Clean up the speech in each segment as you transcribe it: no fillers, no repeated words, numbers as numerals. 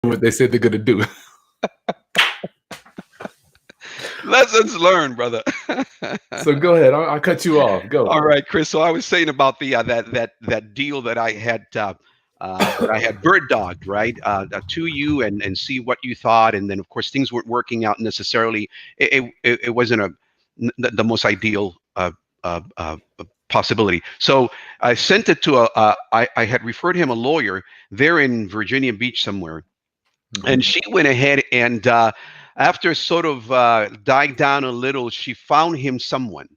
what they said they're gonna do. Lessons learned, brother. So go ahead. I'll cut you off. Go. All right, Chris. So I was saying about the that deal that I had bird dogged, right, to you and see what you thought, and then of course things weren't working out necessarily. It wasn't the most ideal possibility. So I sent it to I had referred him a lawyer there in Virginia Beach somewhere, and Mhm. she went ahead and after sort of died down a little, she found him someone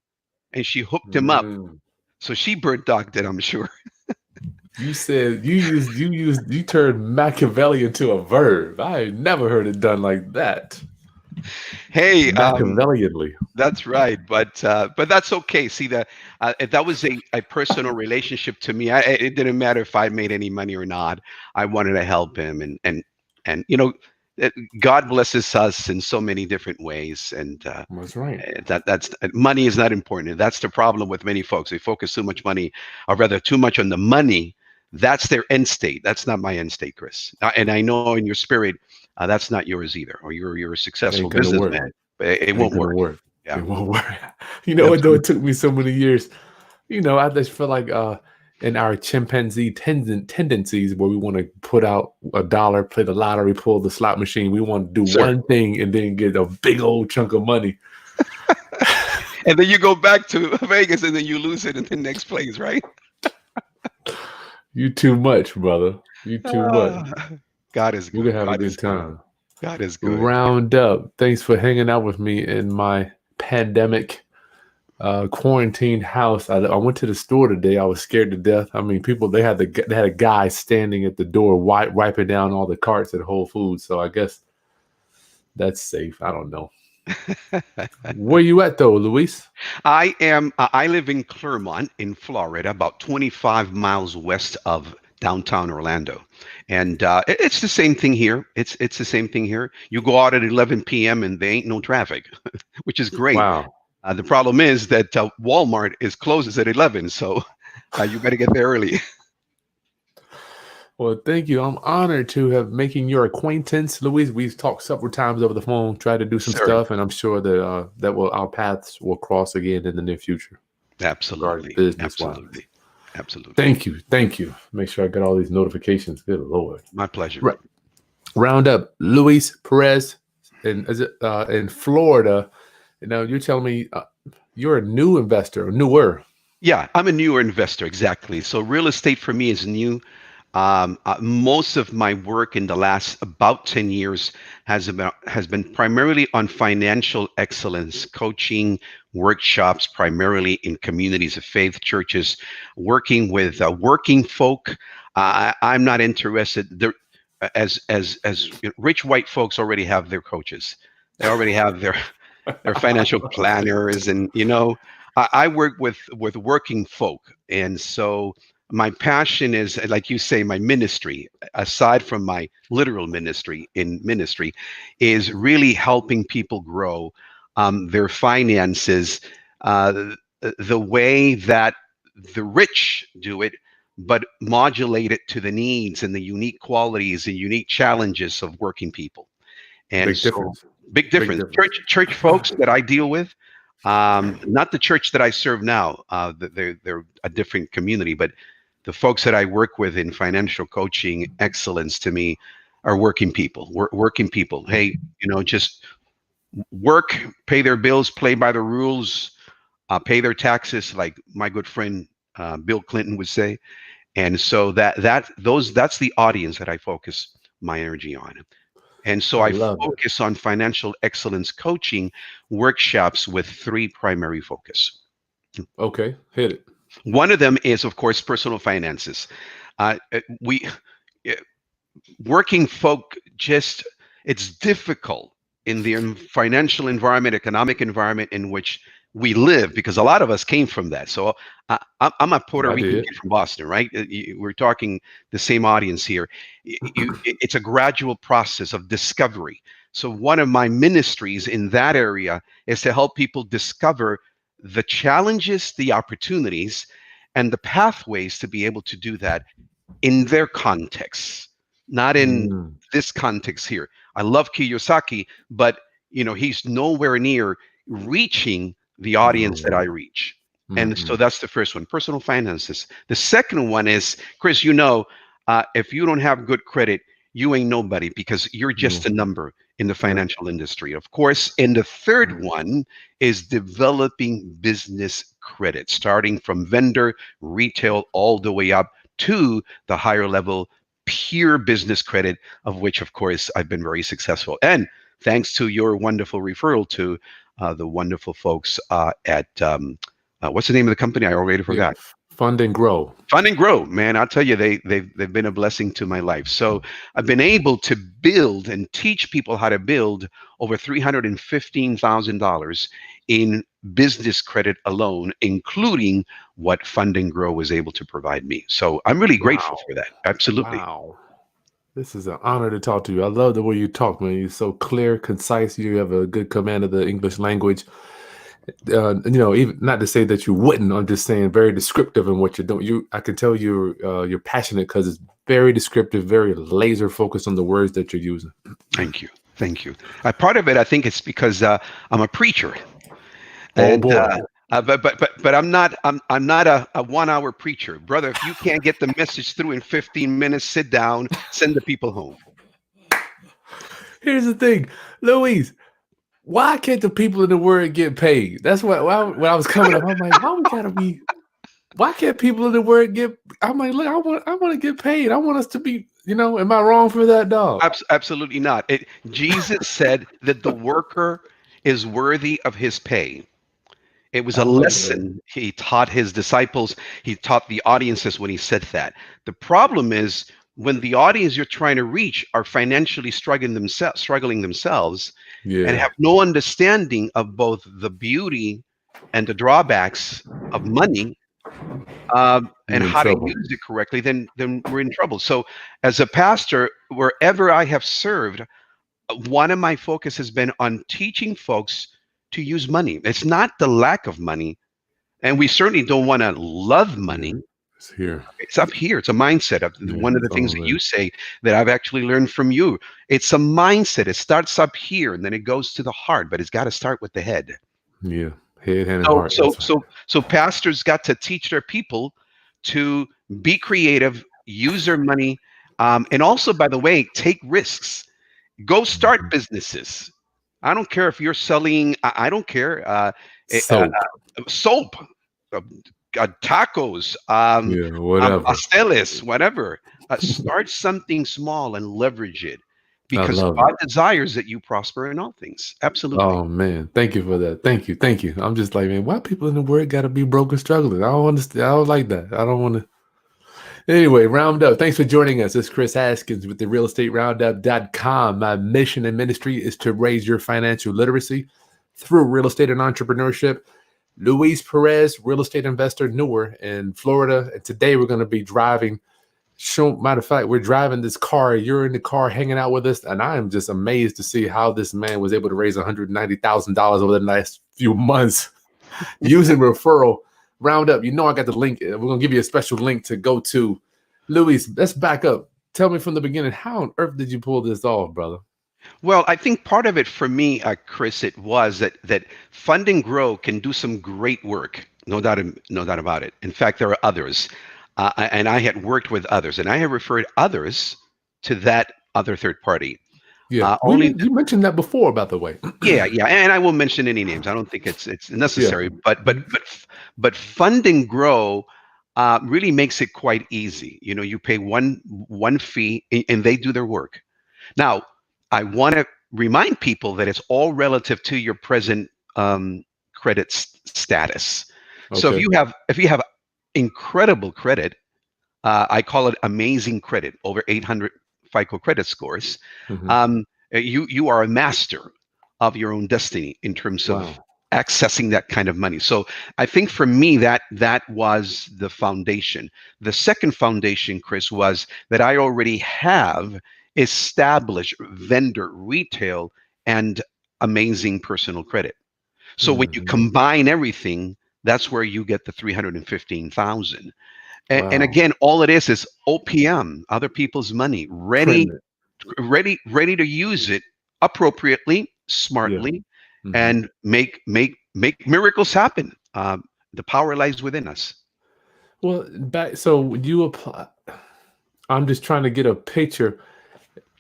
and she hooked him up. Mm. So she bird dogged it, I'm sure. You said you turned Machiavelli into a verb. I ain't never heard it done like that. Hey, Machiavellianly. that's right, but that's okay. See, that was a personal relationship to me. It didn't matter if I made any money or not. I wanted to help him, and God blesses us in so many different ways, and That's right. that's money is not important. That's the problem with many folks. They focus too much money, or rather, too much on the money. That's their end state. That's not my end state, Chris. And I know in your spirit, that's not yours either. Or you're a successful Ain't gonna work. businessman, but it Ain't won't gonna work. work. Yeah, It won't work. You know what though? It absolutely. took me so many years. I just feel like in our chimpanzee tendencies where we want to put out a dollar, play the lottery, pull the slot machine. We want to do Sir. one thing and then get a big old chunk of money. And then you go back to Vegas and then you lose it in the next place, right? You too much, brother. You too much. Ah, God is We're gonna good. have a God is good good. time. God is good. Round up. Thanks for hanging out with me in my pandemic quarantined house. I went to the store today. I was scared to death. I mean, people they had a guy standing at the door wiping down all the carts at Whole Foods. So I guess that's safe. I don't know. Where you at though, Luis? I live in Clermont in Florida, about 25 miles west of downtown Orlando. And it's the same thing here. It's the same thing here. You go out at 11 p.m. and there ain't no traffic, which is great. Wow. The problem is that Walmart is closes at 11, so you better get there early. Well, thank you. I'm honored to have making your acquaintance, Luis. We've talked several times over the phone, tried to do some Sir, stuff, and I'm sure that our paths will cross again in the near future, regarding absolutely, business wise. absolutely, absolutely. Thank you, thank you. Make sure I get all these notifications. Good lord. My pleasure. Right. Round up, Luis Perez, in Florida. Now you're telling me you're a new investor, or newer. Yeah, I'm a newer investor, exactly. So real estate for me is new. Most of my work in the last about 10 years has been primarily on financial excellence, coaching workshops, primarily in communities of faith, churches, working with working folk. I'm not interested. As rich white folks already have their coaches. They already have their financial planners, and I work with working folk, and so my passion is, like you say, my ministry, aside from my literal ministry in ministry, is really helping people grow their finances uh, the way that the rich do it, but modulate it to the needs and the unique qualities and unique challenges of working people. And Big so, difference. big Big difference. difference. Church folks that I deal with, not the church that I serve now. They're a different community, but the folks that I work with in financial coaching excellence to me are working people. Working people. Hey, just work, pay their bills, play by the rules, pay their taxes, like my good friend Bill Clinton would say. And so that's the audience that I focus my energy on. And so I I love it. focus on financial excellence coaching workshops with three primary focus. Okay, hit it. One of them is, of course, personal finances. We uh, Working folk, just it's difficult in the financial environment, economic environment in which we live, because a lot of us came from that. So I'm a Puerto I Rican did. kid from Boston, right? We're talking the same audience here. It's a gradual process of discovery. So one of my ministries in that area is to help people discover the challenges, the opportunities, and the pathways to be able to do that in their context. not in Mm, this context here. I love Kiyosaki, but he's nowhere near reaching the audience that I no. reach. And so Mm-mm. that's the first one, personal finances. The second one is, Chris, if you don't have good credit, you ain't nobody because you're Yeah. just a number in the Yeah. financial industry, of course. And the third one is developing business credit, starting from vendor, retail, all the way up to the higher level pure business credit, of which, of course, I've been very successful. And thanks to your wonderful referral to the wonderful folks at what's the name of the company? I already Yeah. forgot. Fund and grow. Fun and Grow, man. I'll tell you, they've been a blessing to my life. So I've been able to build and teach people how to build over $315,000 in business credit alone, including what Fund and Grow was able to provide me. So I'm really grateful Wow. for that. Absolutely. Wow. This is an honor to talk to you. I love the way you talk, man. You're so clear, concise. You have a good command of the English language. Even not to say that you wouldn't. I'm just saying very descriptive in what you're doing. I can tell you're passionate because it's very descriptive, very laser focused on the words that you're using. Thank you. Thank you. Part of it, I think, it's because I'm a preacher, Oh and boy. but I'm not a 1 hour preacher, brother. If you can't get the message through in 15 minutes, sit down, send the people home. Here's the thing, Louise. Why can't the people in the word get paid? That's what when I was coming up, I'm like, why we gotta be? Why can't people in the word get? I'm like, look, I want to get paid. I want us to be. Am I wrong for that, dog? Absolutely not. Jesus said that the worker is worthy of his pay. It was I a love that. lesson he taught his disciples. He taught the audiences when he said that. The problem is when the audience you're trying to reach are financially struggling themselves, and Yeah, have no understanding of both the beauty and the drawbacks of money, and you in how to trouble. use it correctly, then we're in trouble. So, as a pastor, wherever I have served, one of my focus has been on teaching folks to use money. It's not the lack of money, and we certainly don't want to love Yeah, money. it's here. It's up here. It's a mindset. Yeah, One of the it's things all that there. you say that I've actually learned from you. It's a mindset. It starts up here and then it goes to the heart, but it's got to start with the head. Yeah, head, hand, and So, heart. so, That's so, so pastors got to teach their people to be creative, use their money, and also, by the way, take risks. Go start Mhm. businesses. I don't care if you're selling. I don't care. Soap. Soap, uh, tacos, Yeah, whatever. pasteles, whatever. Start something small and leverage it, I because love God it. desires that you prosper in all things. Absolutely. Oh man, thank you for that. Thank you, thank you. I'm just like, man, why people in the word got to be broke and struggling? I don't understand. I don't like that. I don't want to. Anyway, round up. Thanks for joining us. It's Chris Haskins with the realestateroundup.com. My mission and ministry is to raise your financial literacy through real estate and entrepreneurship. Luis Perez, real estate investor, newer in Florida. And today we're going to be driving. Matter of fact, we're driving this car. You're in the car hanging out with us. And I am just amazed to see how this man was able to raise $190,000 over the last few months using referral roundup. I got the link. We're gonna give you a special link to go to. Luis, let's back up. Tell me from the beginning, how on earth did you pull this off, brother? Well, I think part of it for me, Chris, it was that Fund and Grow can do some great work. No doubt about it. In fact, there are others, and I had worked with others, and I have referred others to that other third party. Yeah, Only you mentioned that before, by the way. Yeah, yeah, and I won't mention any names. I don't think it's Yeah. necessary. But but Mhm. but but Fund and Grow really makes it quite easy. You pay one fee, and they do their work. Now, I want to remind people that it's all relative to your present credit status. So Okay. if you have incredible credit, I call it amazing credit, over 800 FICO credit scores. Hmm. Um, you are a master of your own destiny in terms of Wow. accessing that kind of money. So I think for me that was the foundation. The second foundation, Chris, was that I already have established vendor, retail, and amazing personal credit. So when you Hmm. combine everything, that's where you get the 315,000. And Wow. again, all it is OPM, other people's money, Printing it. ready to use it appropriately, Yeah. smartly, Hmm. and make miracles happen. The power lies within us. Well, back so you apply. I'm just trying to get a picture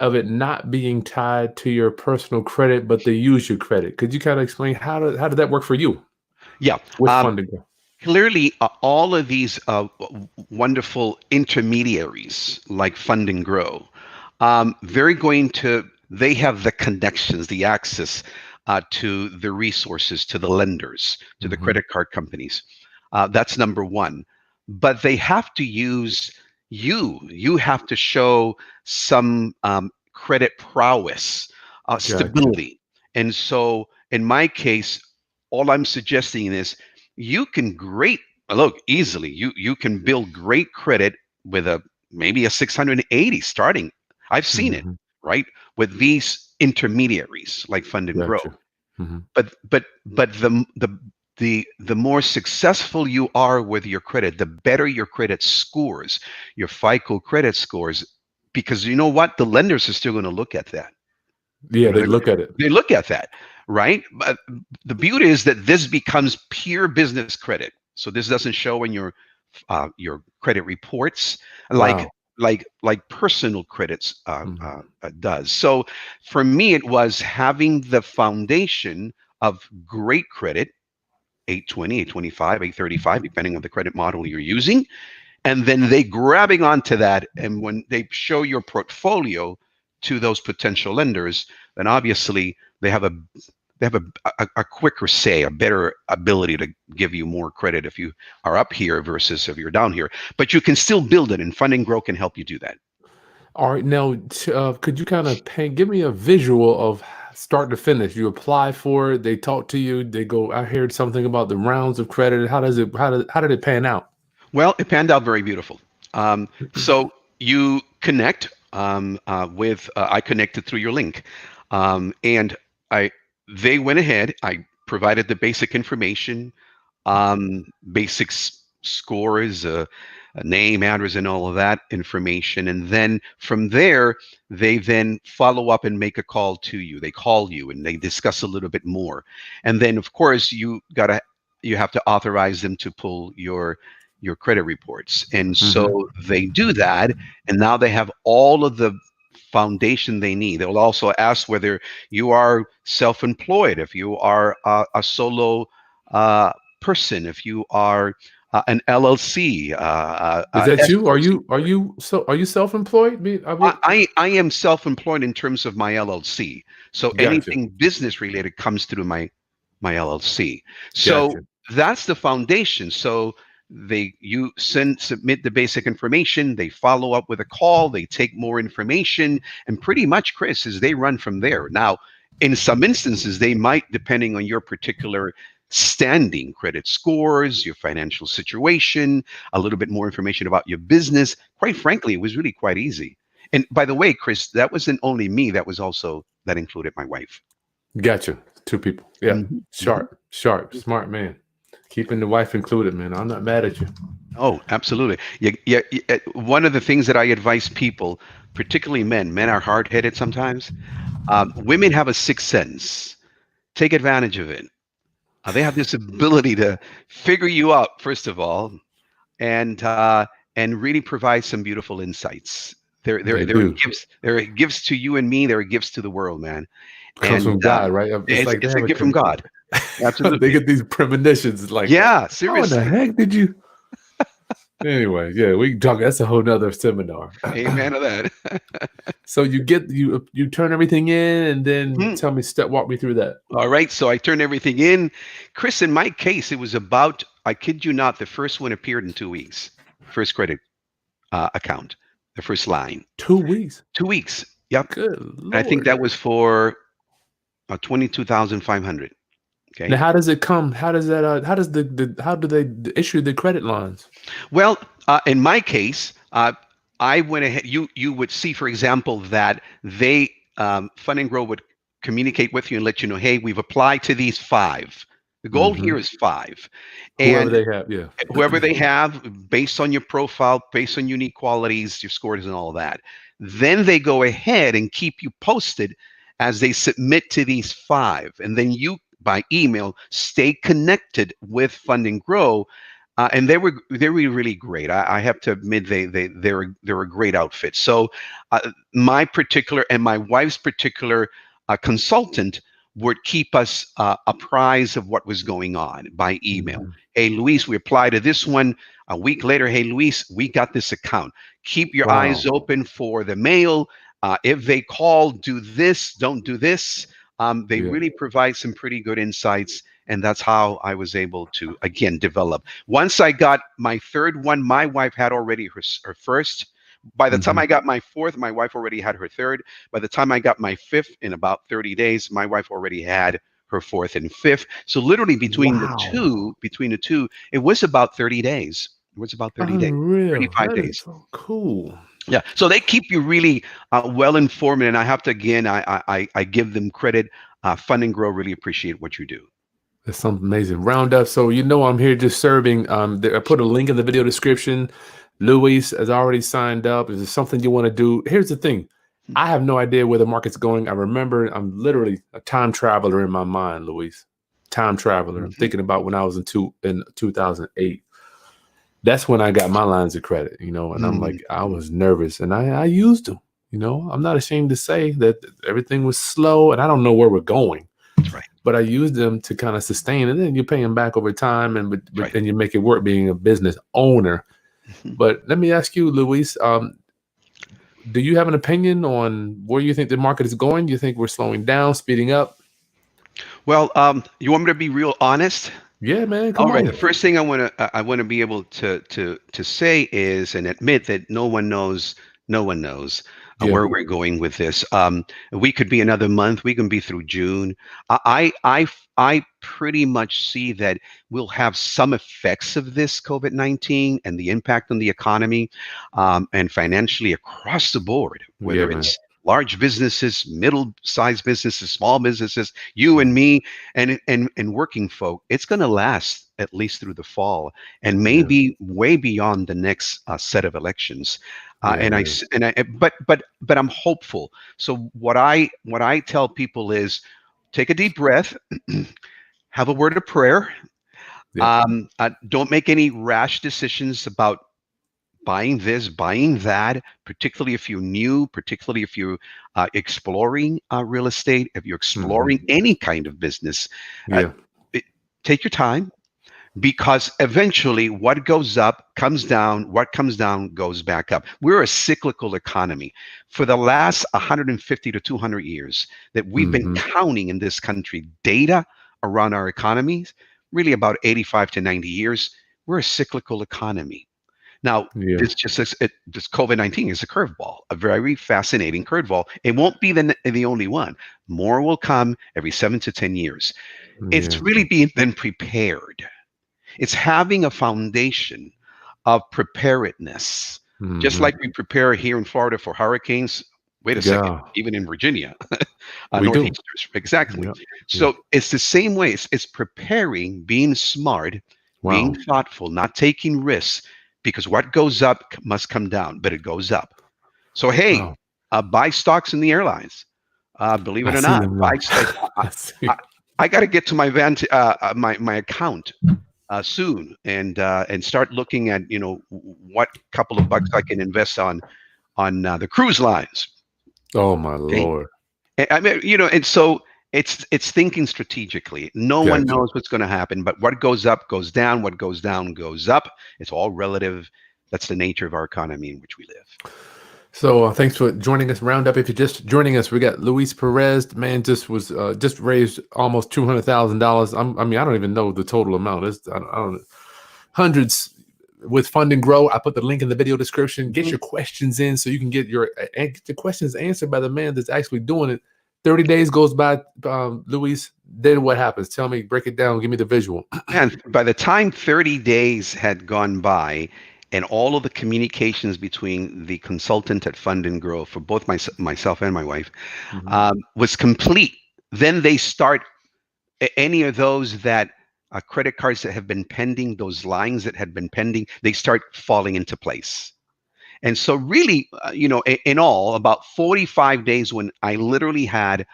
of it not being tied to your personal credit, but they use your credit. Could you kind of explain how did that work for you Yeah. with Um, funding? Clearly, all of these wonderful intermediaries like Fund and Grow, they're going to, they have the connections, the access to the resources, to the lenders, to the Hmm. credit card companies. That's number one. But they have to use you. You have to show some credit prowess, Gotcha. stability. And so, in my case, all I'm suggesting is you can great look easily. You can build great credit with a maybe a 680 starting. I've seen it, Hmm. right? With these intermediaries like Fund and Grow. Gotcha. Hmm. But the more successful you are with your credit, the better your credit scores, your FICO credit scores, because you know what? The lenders are still going to look at that. Yeah, they look at it. They look at that, right? But the beauty is that this becomes pure business credit. So this doesn't show in your credit reports like Wow. like personal credits Hmm. does. So for me, it was having the foundation of great credit, 820, 825, 835, depending on the credit model you're using, and then they grabbing onto that, and when they show your portfolio to those potential lenders, then obviously they have a quicker say, a better ability to give you more credit if you are up here versus if you're down here. But you can still build it, and Fund and Grow can help you do that. All right, now, could you kind of give me a visual of start to finish? You apply for it, they talk to you, they go. I heard something about the rounds of credit. How does it? How did it pan out? Well, it panned out very beautiful. So you connect with I connected through your link, and I they went ahead. I provided the basic information, scores, a name, address, and all of that information. And then from there, they then follow up and make a call to you. They call you and they discuss a little bit more. And then, of course, you have to authorize them to pull your credit reports. And Hmm. so they do that, and now they have all of the foundation they need. They'll also ask whether you are self-employed, if you are a solo uh, person, if you are an LLC, Is that S you? corp. C Are you self-employed? I would. I am self-employed in terms of my LLC. So Gotcha. anything business related comes through my LLC. So Gotcha. that's the foundation. So you submit the basic information, they follow up with a call, they take more information, and pretty much, Chris, is they run from there. Now, in some instances, they might, depending on your particular standing, credit scores, your financial situation, a little bit more information about your business. Quite frankly, it was really quite easy. And by the way, Chris, that wasn't only me, that included my wife. Gotcha. Two people. Yeah. Mhm, mhm. Sharp. Sharp. Smart man. Keeping the wife included, man. I'm not mad at you. Oh, absolutely. One of the things that I advise people, particularly men are hard-headed sometimes. Women have a sixth sense. Take advantage of it. They have this ability to figure you out, first of all, and really provide some beautiful insights. They do. They're gifts to you and me. They're gifts to the world, man. Comes And from God, right? It's like they it's a have a gift from God. they Absolutely. get these premonitions. It's like, Yeah, how in the seriously. heck did you? Anyway, yeah, we can talk. That's a whole nother seminar. Amen to that. So you turn everything in, and then Mhm. walk me through that. All right, so I turned everything in. Chris, in my case, it was about, I kid you not, the first one appeared in 2 weeks. First credit account, the first line. 2 weeks. 2 weeks. Yep. Good And I think Lord. that was for 22,500. Now, Okay. how does it come? How does that? How does how do they issue the credit lines? Well, in my case, I went ahead. You would see, for example, that Fun and Grow would communicate with you and let you know, hey, we've applied to these five. The goal Hmm. here is 5. Whoever And they have, yeah. whoever they have, based on your profile, based on unique qualities, your scores, and all that. Then they go ahead and keep you posted as they submit to these 5. And then you, by email, stay connected with Fund and Grow. And they were really great. I have to admit they're a great outfit. So my particular and my wife's particular consultant would keep us apprised of what was going on by email. Hmm. Hey, Luis, we applied to this one. A week later, hey, Luis, we got this account. Keep your eyes Wow. open for the mail. If they call, do this, don't do this. They Yeah. really provide some pretty good insights. And that's how I was able to, again, develop. Once I got my third one, my wife had already her first. By the time Hmm. I got my fourth, my wife already had her third. By the time I got my fifth, in about 30 days, my wife already had her fourth and fifth. So literally Wow. between the two, it was about 30 days. It was about 30 days, Unreal. 35 That is days. so cool. Yeah. So they keep you really well informed. And I have to, again, I give them credit. Fund and Grow really appreciate what you do. That's something amazing. Roundup. So I'm here just serving. I put a link in the video description. Luis has already signed up. Is there something you want to do? Here's the thing. I have no idea where the market's going. I remember I'm literally a time traveler in my mind, Luis. Time traveler. I'm Mhm. thinking about when I was in 2008. That's when I got my lines of credit, and I'm Mm, like, I was nervous and I used them. I'm not ashamed to say that everything was slow and I don't know where we're going, that's right. but I used them to kind of sustain, and then you pay them back over time, and That's right. and you make it work being a business owner. Mhm. But let me ask you, Luis, do you have an opinion on where you think the market is going? Do you think we're slowing down, speeding up? Well, you want me to be real honest? Yeah, man, All come right. The on. first thing I want to be able to say is and admit that no one knows Yeah. where we're going with this. We could be another month. We can be through June. I pretty much see that we'll have some effects of this COVID-19 and the impact on the economy and financially across the board, Yeah, whether man. it's large businesses, middle-sized businesses, small businesses, you and me, and working folk. It's going to last at least through the fall and Yeah. maybe way beyond the next set of elections. Yeah, And I man. s- and I but I'm hopeful. So what I tell people is take a deep breath, have a word of prayer. Yep. Don't make any rash decisions about buying this, buying that, particularly if you're new, particularly if you're exploring real estate, if you're Hmm. exploring any kind of business. Uh, Yeah. it- Take your time because eventually what goes up comes down, what comes down goes back up. We're a cyclical economy. For the last 150 to 200 years that we've been Hmm. counting in this country data around our economies, really about 85 to 90 years, we're a cyclical economy. Now, Yeah. this COVID-19 is a curveball, a very fascinating curveball. It won't be the only one. More will come every 7 to 10 years. It's Yeah. really being then prepared. It's having a foundation of preparedness, just Hmm. like we prepare here in Florida for hurricanes. Wait a second, Yeah. even in Virginia, We do. northeasters, exactly. Yeah. Yeah. So it's the same way. It's preparing, being smart, being Wow. thoughtful, not taking risks, because what goes up must come down, but it goes up. So hey, Wow. buy stocks in the airlines. Believe I it or see not, them now. I, I I, see. I got to get to my account soon and start looking at what couple of bucks I can invest on the cruise lines. Oh my Okay, Lord. I mean and so it's thinking strategically. No one Gotcha. knows what's going to happen, but what goes up goes down. What goes down goes up. It's all relative. That's the nature of our economy in which we live. So thanks for joining us. Roundup. If you're just joining us, we got Luis Perez. The man just raised almost $200,000. I mean, I don't even know the total amount. I don't hundreds with Fund and Grow. I put the link in the video description. Get Mhm. your questions in so you can get the questions answered by the man that's actually doing it. 30 days goes by, Luis. Then what happens? Tell me, break it down. Give me the visual. And by the time 30 days had gone by, and all of the communications between the consultant at Fund and Grow for both myself and my wife Mhm. was complete, then they start any of those that credit cards that have been pending, those lines that had been pending, they start falling into place. And so, really, in all, about 45 days when I literally had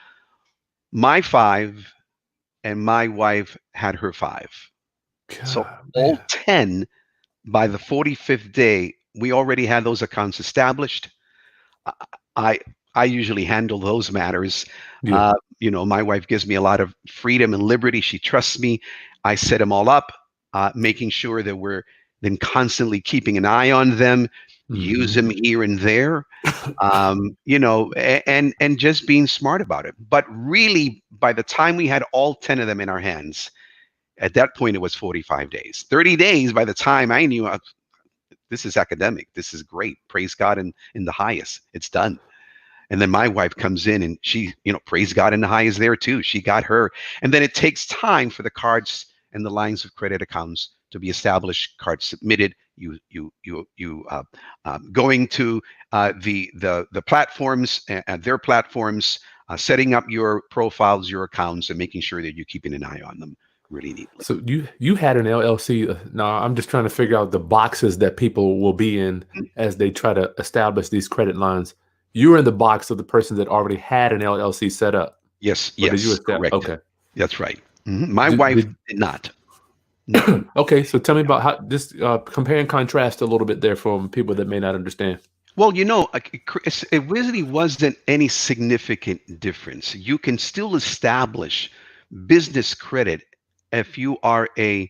my five and my wife had her five. So, God, all man. 10 by the 45th day, we already had those accounts established. I I usually handle those matters. Yeah. My wife gives me a lot of freedom and liberty. She trusts me. I set them all up, making sure that we're then constantly keeping an eye on them, use Hmm. them here and there, and just being smart about it. But really, by the time we had all 10 of them in our hands, at that point it was 45 days. 30 days by the time I knew this is academic. This is great. Praise God in the highest. It's done. And then my wife comes in and she, praise God in the highest there too. She got her. And then it takes time for the cards and the lines of credit accounts to be established, cards submitted. Going to the platforms and their platforms, setting up your profiles, your accounts, and making sure that you're keeping an eye on them really neatly. So you had an LLC. Now I'm just trying to figure out the boxes that people will be in as they try to establish these credit lines. You were in the box of the person that already had an LLC set up, Yes, or did you yes, establish? correct. Okay. That's right. My Did, wife did did not. No. okay. So tell me about how just compare and contrast a little bit there from people that may not understand. Well, Chris, it really wasn't any significant difference. You can still establish business credit if you are a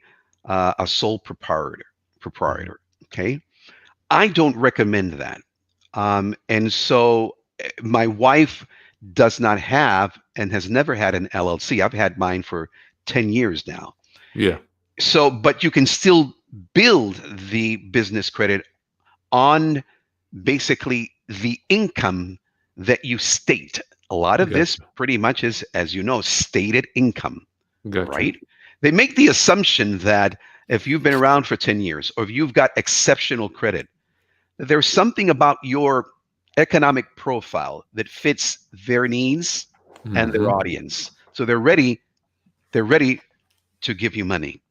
sole proprietor. Mhm. Proprietor, okay. I don't recommend that, and so my wife does not have and has never had an LLC. I've had mine for 10 years now. Yeah. So, but you can still build the business credit on basically the income that you state. A lot of this Gotcha. pretty much is, as you know, stated income, Gotcha. right? They make the assumption that if you've been around for 10 years or if you've got exceptional credit, that there's something about your economic profile that fits their needs and their Hmm. audience. So they're ready to give you money,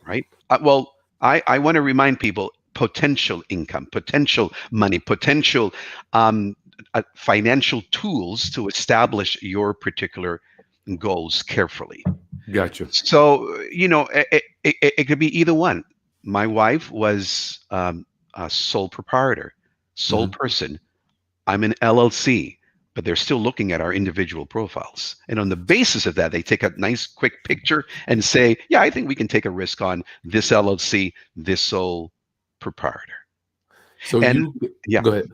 right? I want to remind people potential income, potential money, potential um, financial tools to establish your particular goals carefully. Gotcha. So, it could be either one. My wife was a sole proprietor, sole Hmm. person. I'm an LLC, but they're still looking at our individual profiles. And on the basis of that, they take a nice quick picture and say, yeah, I think we can take a risk on this LLC, this sole proprietor. So And you yeah. go ahead.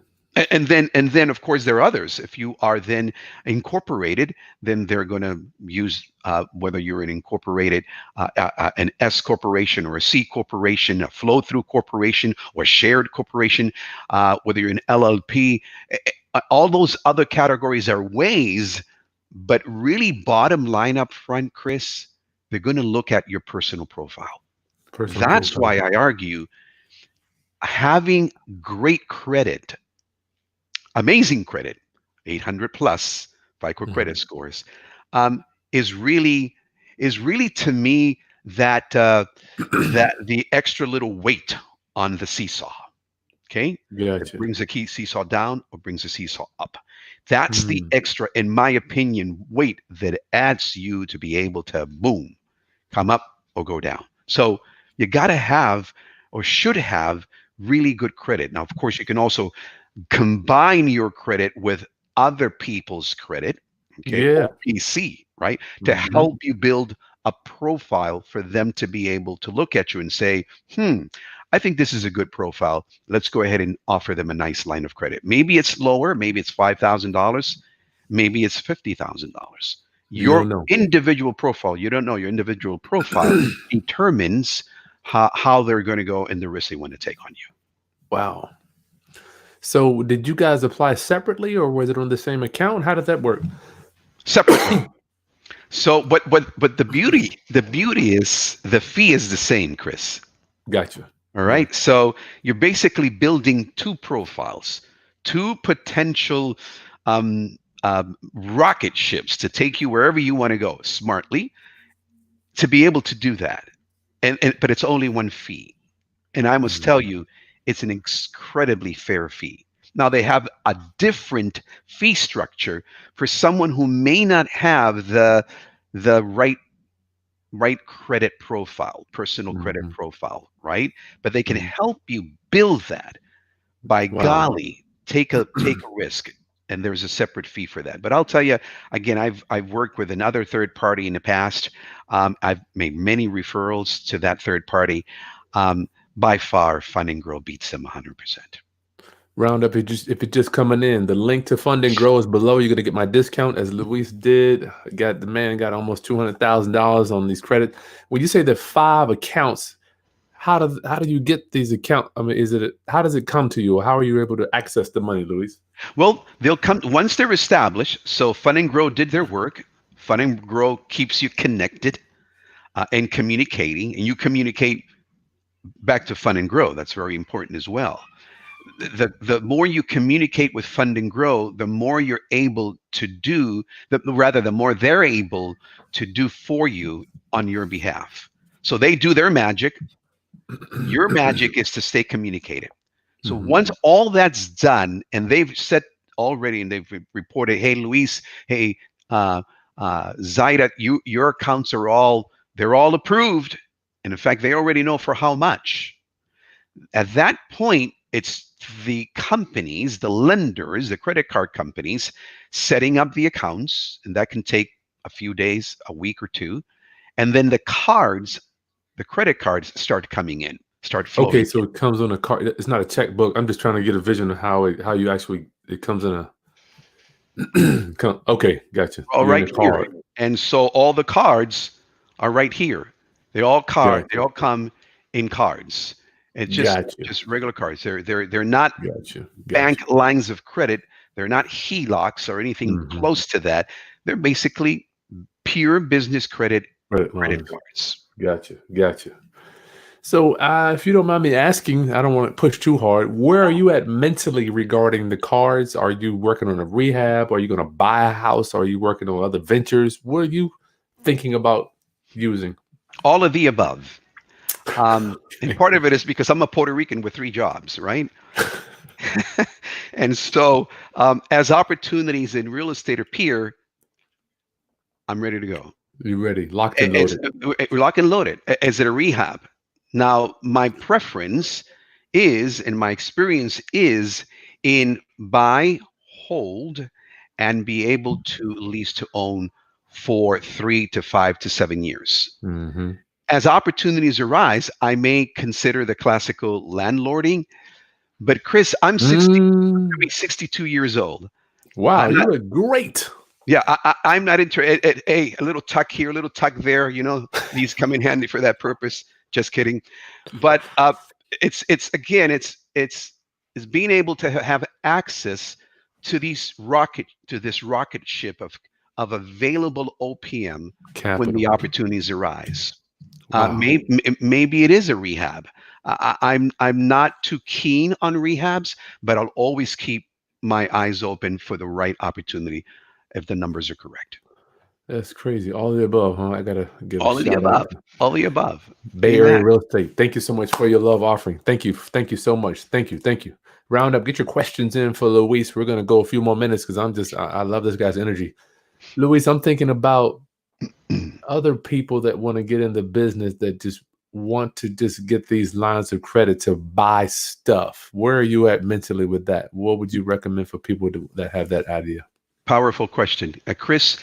And then of course there are others. If you are then incorporated, then they're going to use whether you're an incorporated an S corporation or a C corporation, a flow through corporation or shared corporation, whether you're an LLP. All those other categories are ways, but really bottom line up front, Chris, they're going to look at your personal profile. Personal That's profile. why I argue having great credit, amazing credit, 800 plus FICO Hmm. credit scores, um, is really to me that the extra little weight on the seesaw. Okay, it Gotcha. brings the key seesaw down or brings the seesaw up. That's the Mm. extra, in my opinion, weight that adds you to be able to boom, come up or go down. So you got to have or should have really good credit. Now, of course, you can also combine your credit with other people's credit, okay, Yeah. OPC, right, to Hmm. help you build a profile for them to be able to look at you and say, I think this is a good profile. Let's go ahead and offer them a nice line of credit. Maybe it's lower, maybe it's $5,000, maybe it's $50,000. You Your don't know. individual profile, you don't know, your individual profile determines how they're going to go and the risk they want to take on you Wow. So did you guys apply separately or was it on the same account? How did that work? separately. So, but the beauty is the fee is the same, Chris. Gotcha. All Yeah. right. So you're basically building two profiles, two potential rocket ships to take you wherever you want to go smartly. To be able to do that, and but it's only one fee. And I must tell Mhm. you, it's an incredibly fair fee. Now they have a different fee structure for someone who may not have the right credit profile, personal credit Mhm. profile, right? But they can Mhm. help you build that. By Wow. golly, take a risk, and there's a separate fee for that. But I'll tell you again, I've worked with another third party in the past. I've made many referrals to that third party. Um, by far, Fund and Grow beats them 100%. Roundup, if it just coming in, the link to Fund and Grow is below. You're gonna get my discount as Luis did. Got the man got almost $200,000 on these credit. When you say the 5 accounts, how do you get these accounts? I mean, is it how does it come to you, or how are you able to access the money, Luis? Well, they'll come once they're established. So Fund and Grow did their work. Fund and Grow keeps you connected and communicating, and you communicate back to Fund and Grow. That's very important as well. The more you communicate with Fund and Grow, the more you're able to do, rather, the more they're able to do for you on your behalf. So they do their magic. Your magic is to stay communicated. So Mhm. once all that's done, and they've said already, and they've reported, hey, Luis, hey, uh, Zaida, your accounts are they're all approved. And in fact, they already know for how much. At that point, it's the companies, the lenders, the credit card companies setting up the accounts, and that can take a few days, a week or two. And then the credit cards start coming in, start Okay, flowing so it comes on a card. It's not a checkbook. I'm just trying to get a vision of how you actually it comes in a. Okay, gotcha. all You're in right a here. card. And so all the cards are right here. They Gotcha. all come in cards. It's Gotcha. just regular cards. They're not Gotcha. Gotcha. bank lines of credit. They're not HELOCs or anything Mhm. close to that. They're basically pure business Credit credit lines. cards. Gotcha. Gotcha. So, if you don't mind me asking, I don't want to push too hard. Where are you at mentally regarding the cards? Are you working on a rehab? Are you going to buy a house? Are you working on other ventures? What are you thinking about using? All of the above. And part of it is because I'm a Puerto Rican with three jobs, right? And so as opportunities in real estate appear, I'm ready to go. You ready? Locked and It's loaded. lock and loaded. Is it a rehab? Now, my preference is, and my experience is, in buy, hold, and be able to lease to own for 3 to 5 to 7 years. Hmm. As opportunities arise, I may consider the classical landlording. But Chris, I'm 60, I'm Mm, 62 years old. wow, I'm you not. look great. Yeah, I'm not interested. Hey, a little tuck here, a little tuck there. These come in handy for that purpose. Just kidding. But it's again, it's being able to have access to this rocket ship of available OPM when the Capital. opportunities arise. Wow. Maybe it is a rehab. I'm not too keen on rehabs, but I'll always keep my eyes open for the right opportunity if the numbers are correct. That's crazy. All of the above, huh? I gotta give a All of the shout out above. to All of the above. Bay Area Amen. Real Estate. Thank you so much for your love offering. Thank you. Thank you so much. Thank you. Thank you. Round up, get your questions in for Luis. We're gonna go a few more minutes because I love this guy's energy. Luis, I'm thinking about other people that want to get into business that just want to just get these lines of credit to buy stuff. Where are you at mentally with that? What would you recommend for people that have that idea? Powerful question. Chris,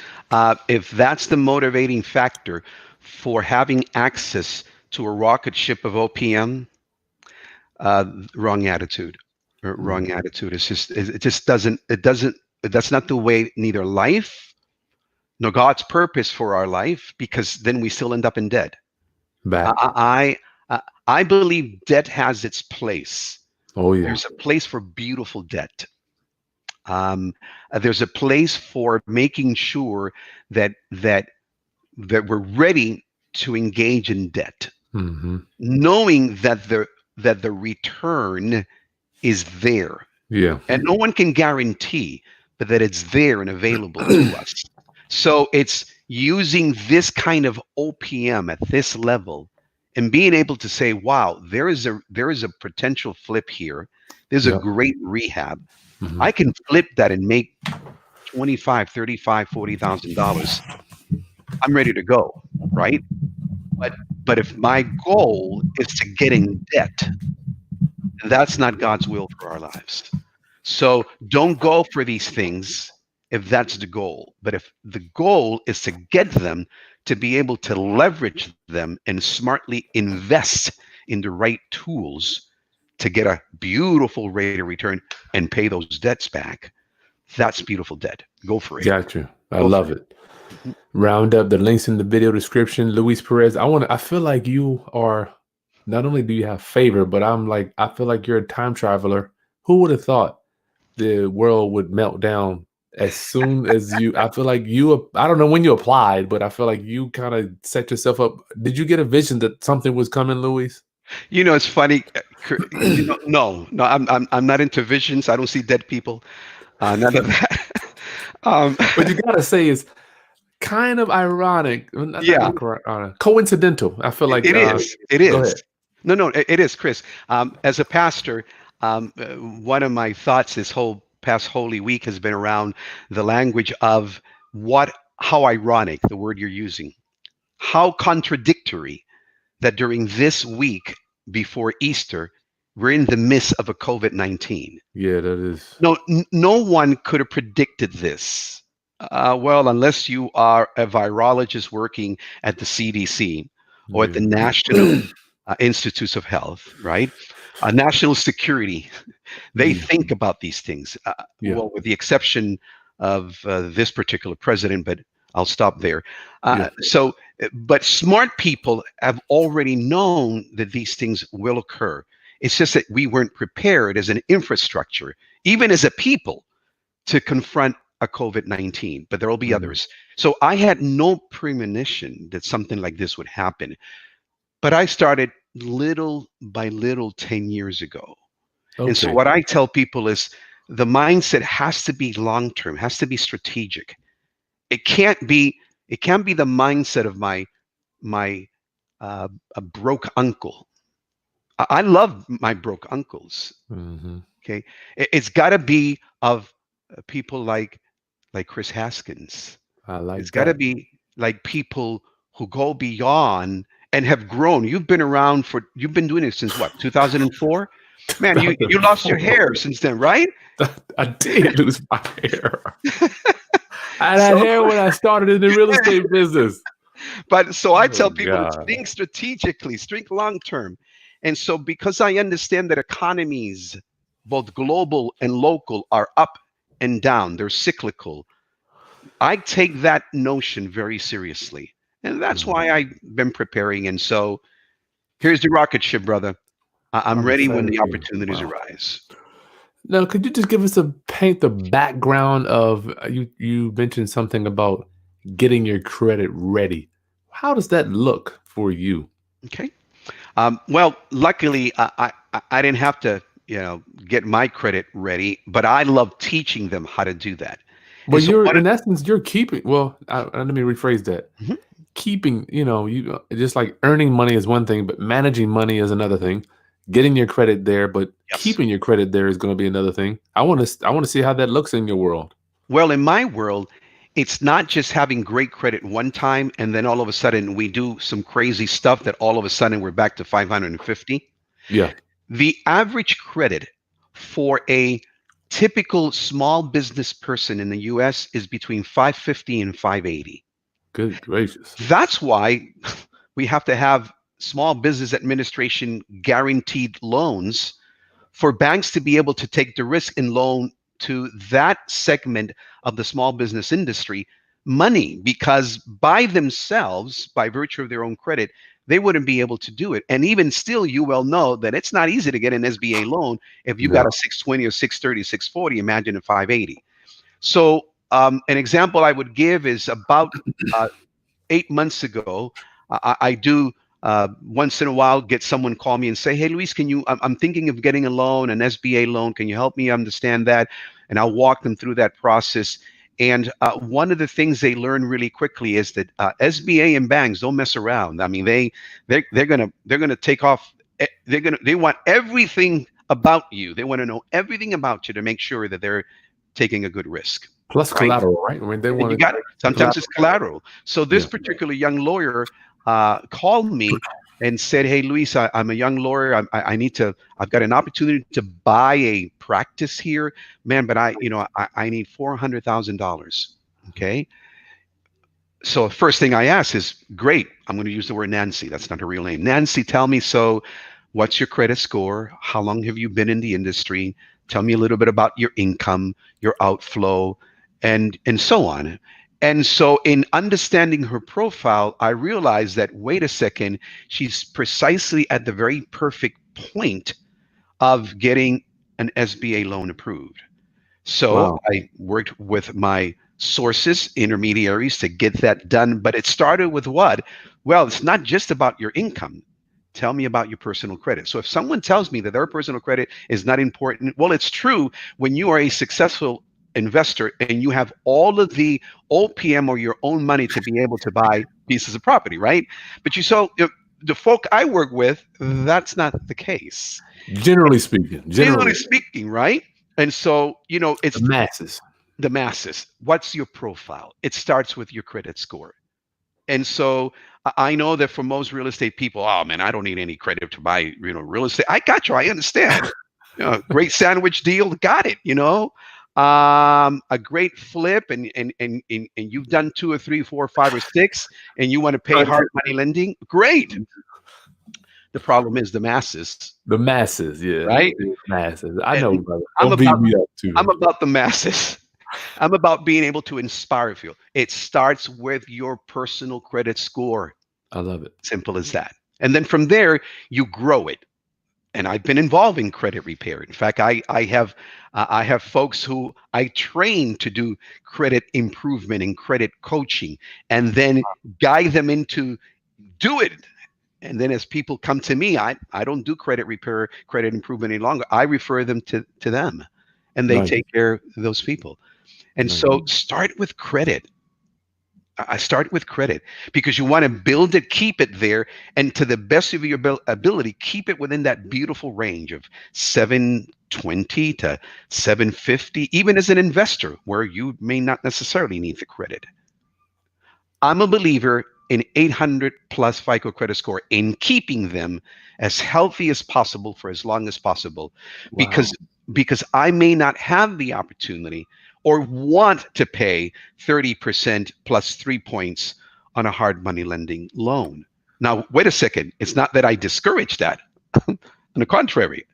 if that's the motivating factor for having access to a rocket ship of OPM, wrong attitude. Wrong Mm, attitude. It just doesn't, that's not the way, neither life nor God's purpose for our life, because then we still end up in debt. back. I believe debt has its place. Oh yeah. There's a place for beautiful debt. Um, there's a place for making sure that that we're ready to engage in debt, Hmm. knowing that the return is there, Yeah. and no one can guarantee, but that it's there and available to us. So it's using this kind of OPM at this level and being able to say, wow, there is a potential flip here. There's a Yep. great rehab. Hmm. I can flip that and make 25, 35, $40,000. I'm ready to go, right? But if my goal is to get in debt, that's not God's will for our lives. So don't go for these things if that's the goal. But if the goal is to get them, to be able to leverage them and smartly invest in the right tools to get a beautiful rate of return and pay those debts back, that's beautiful debt. Go for it. Got you. I Go for love it. it. Round up the links in the video description. Luis Perez. I feel like you are, not only do you have favor, but I feel like you're a time traveler. Who would have thought the world would melt down as soon as I feel like I don't know when you applied, but I feel like you kind of set yourself up. Did you get a vision that something was coming, Luis? It's funny. No, I'm not into visions. I don't see dead people. None of that. um, But you gotta say it's kind of ironic, yeah, not coincidental. I feel like. it is. It Go is. ahead. No, it is, Chris. As a pastor, one of my thoughts this whole past Holy Week has been around the language of how ironic the word you're using, how contradictory that during this week before Easter, we're in the midst of a COVID-19. Yeah, that is. No one could have predicted this. Well, unless you are a virologist working at the CDC or at the National Yeah. Institutes of Health, right? National security, they Mm, think about these things. yeah, Well, with the exception of this particular president, but I'll stop there. yeah. But smart people have already known that these things will occur. It's just that we weren't prepared as an infrastructure, even as a people, to confront a COVID-19, but there will be Mhm. others. So I had no premonition that something like this would happen. But I started little by little 10 years ago. And so Okay. what I tell people is the mindset has to be long term, has to be strategic. It can't be the mindset of my a broke uncle. I love my broke uncles. Hmm. Okay, it's got to be of people like Chris Haskins. I It's like got to that. be like people who go beyond and have grown. You've been doing it since what, 2004? Man, you lost your 2004. hair since then, right? I did lose my hair. I So, had hair when I started in the real estate business. but so I Oh tell people to God. think strategically, think long term. And so because I understand that economies, both global and local, are up and down, they're cyclical. I take that notion very seriously. And that's Mhm. why I've been preparing. And so here's the rocket ship, brother. I'm I'm ready when excited the for you. opportunities Wow. arise. Now, could you just give us a paint the background of you mentioned something about getting your credit ready. How does that look for you? Okay. Well, luckily, I didn't have to, get my credit ready, but I love teaching them how to do that. Well, And so you're what? in essence, you're keeping. Well, let me rephrase that. Mhm. Keeping, you just like earning money is one thing, but managing money is another thing. Getting your credit there, but Yes. keeping your credit there is going to be another thing. I want to see how that looks in your world. Well, in my world, it's not just having great credit one time and then all of a sudden we do some crazy stuff that all of a sudden we're back to 550. Yeah, The average credit for a typical small business person in the US is between 550 and 580. good gracious. That's why we have to have small business administration guaranteed loans for banks to be able to take the risk and loan to that segment of the small business industry money, because by themselves, by virtue of their own credit, they wouldn't be able to do it. And even still, you well know that it's not easy to get an SBA loan if you got No. a 620 or 630, 640, imagine a 580. So an example I would give is about uh, 8 months ago, I do once in a while get someone call me and say, "Hey, Luis, can you? I'm thinking of getting a loan, an SBA loan. Can you help me understand that?" And I'll walk them through that process. And one of the things they learn really quickly is that SBA and banks don't mess around. I mean, they're gonna take off. They want everything about you. They want to know everything about you to make sure that they're taking a good risk, Plus right? collateral, right? I mean, they And you want got to sometimes it's collateral. collateral. So this Yeah. particular young lawyer called me and said, "Hey, Luis, I'm a young lawyer. I need to. I've got an opportunity to buy a practice here, man. But I need $400,000. Okay." So first thing I ask is, great. I'm going to use the word Nancy. That's not her real name. Nancy, tell me, so what's your credit score? How long have you been in the industry? Tell me a little bit about your income, your outflow, and so on. And so in understanding her profile, I realized that, wait a second, she's precisely at the very perfect point of getting an SBA loan approved. So Wow. I worked with my sources, intermediaries to get that done. But it started with what? Well, it's not just about your income. Tell me about your personal credit. So if someone tells me that their personal credit is not important, well, it's true when you are a successful investor and you have all of the OPM or your own money to be able to buy pieces of property, right? But the folk I work with, that's not the case. Generally speaking, Generally generally, speaking, right? And so, the it's masses. the masses. What's your profile? It starts with your credit score. And so I know that for most real estate people, oh man, I don't need any credit to buy, real estate. I got you. I understand. Great sandwich deal. Got it. A great flip, and you've done two or three, four, five, or six, and you want to pay hard money lending. Great. The problem is the masses, The masses, yeah, right? the masses. I And know, brother. I'm Don't beat about me up I'm too. about the masses. I'm about being able to inspire you. It starts with your personal credit score. I love it. Simple as that. And then from there, you grow it. And I've been involved in credit repair. In fact, I have folks who I train to do credit improvement and credit coaching, and then guide them into do it. And then as people come to me, I don't do credit repair, credit improvement any longer. I refer them to them, and they Nice, take care of those people. And nice. so start with credit. I start with credit because you want to build it, keep it there, and to the best of your ability, keep it within that beautiful range of 720 to 750, even as an investor where you may not necessarily need the credit. I'm a believer in 800 plus FICO credit score, in keeping them as healthy as possible for as long as possible, Wow. because I may not have the opportunity or want to pay 30% plus 3 points on a hard money lending loan. Now, wait a second. It's not that I discourage that. On the contrary,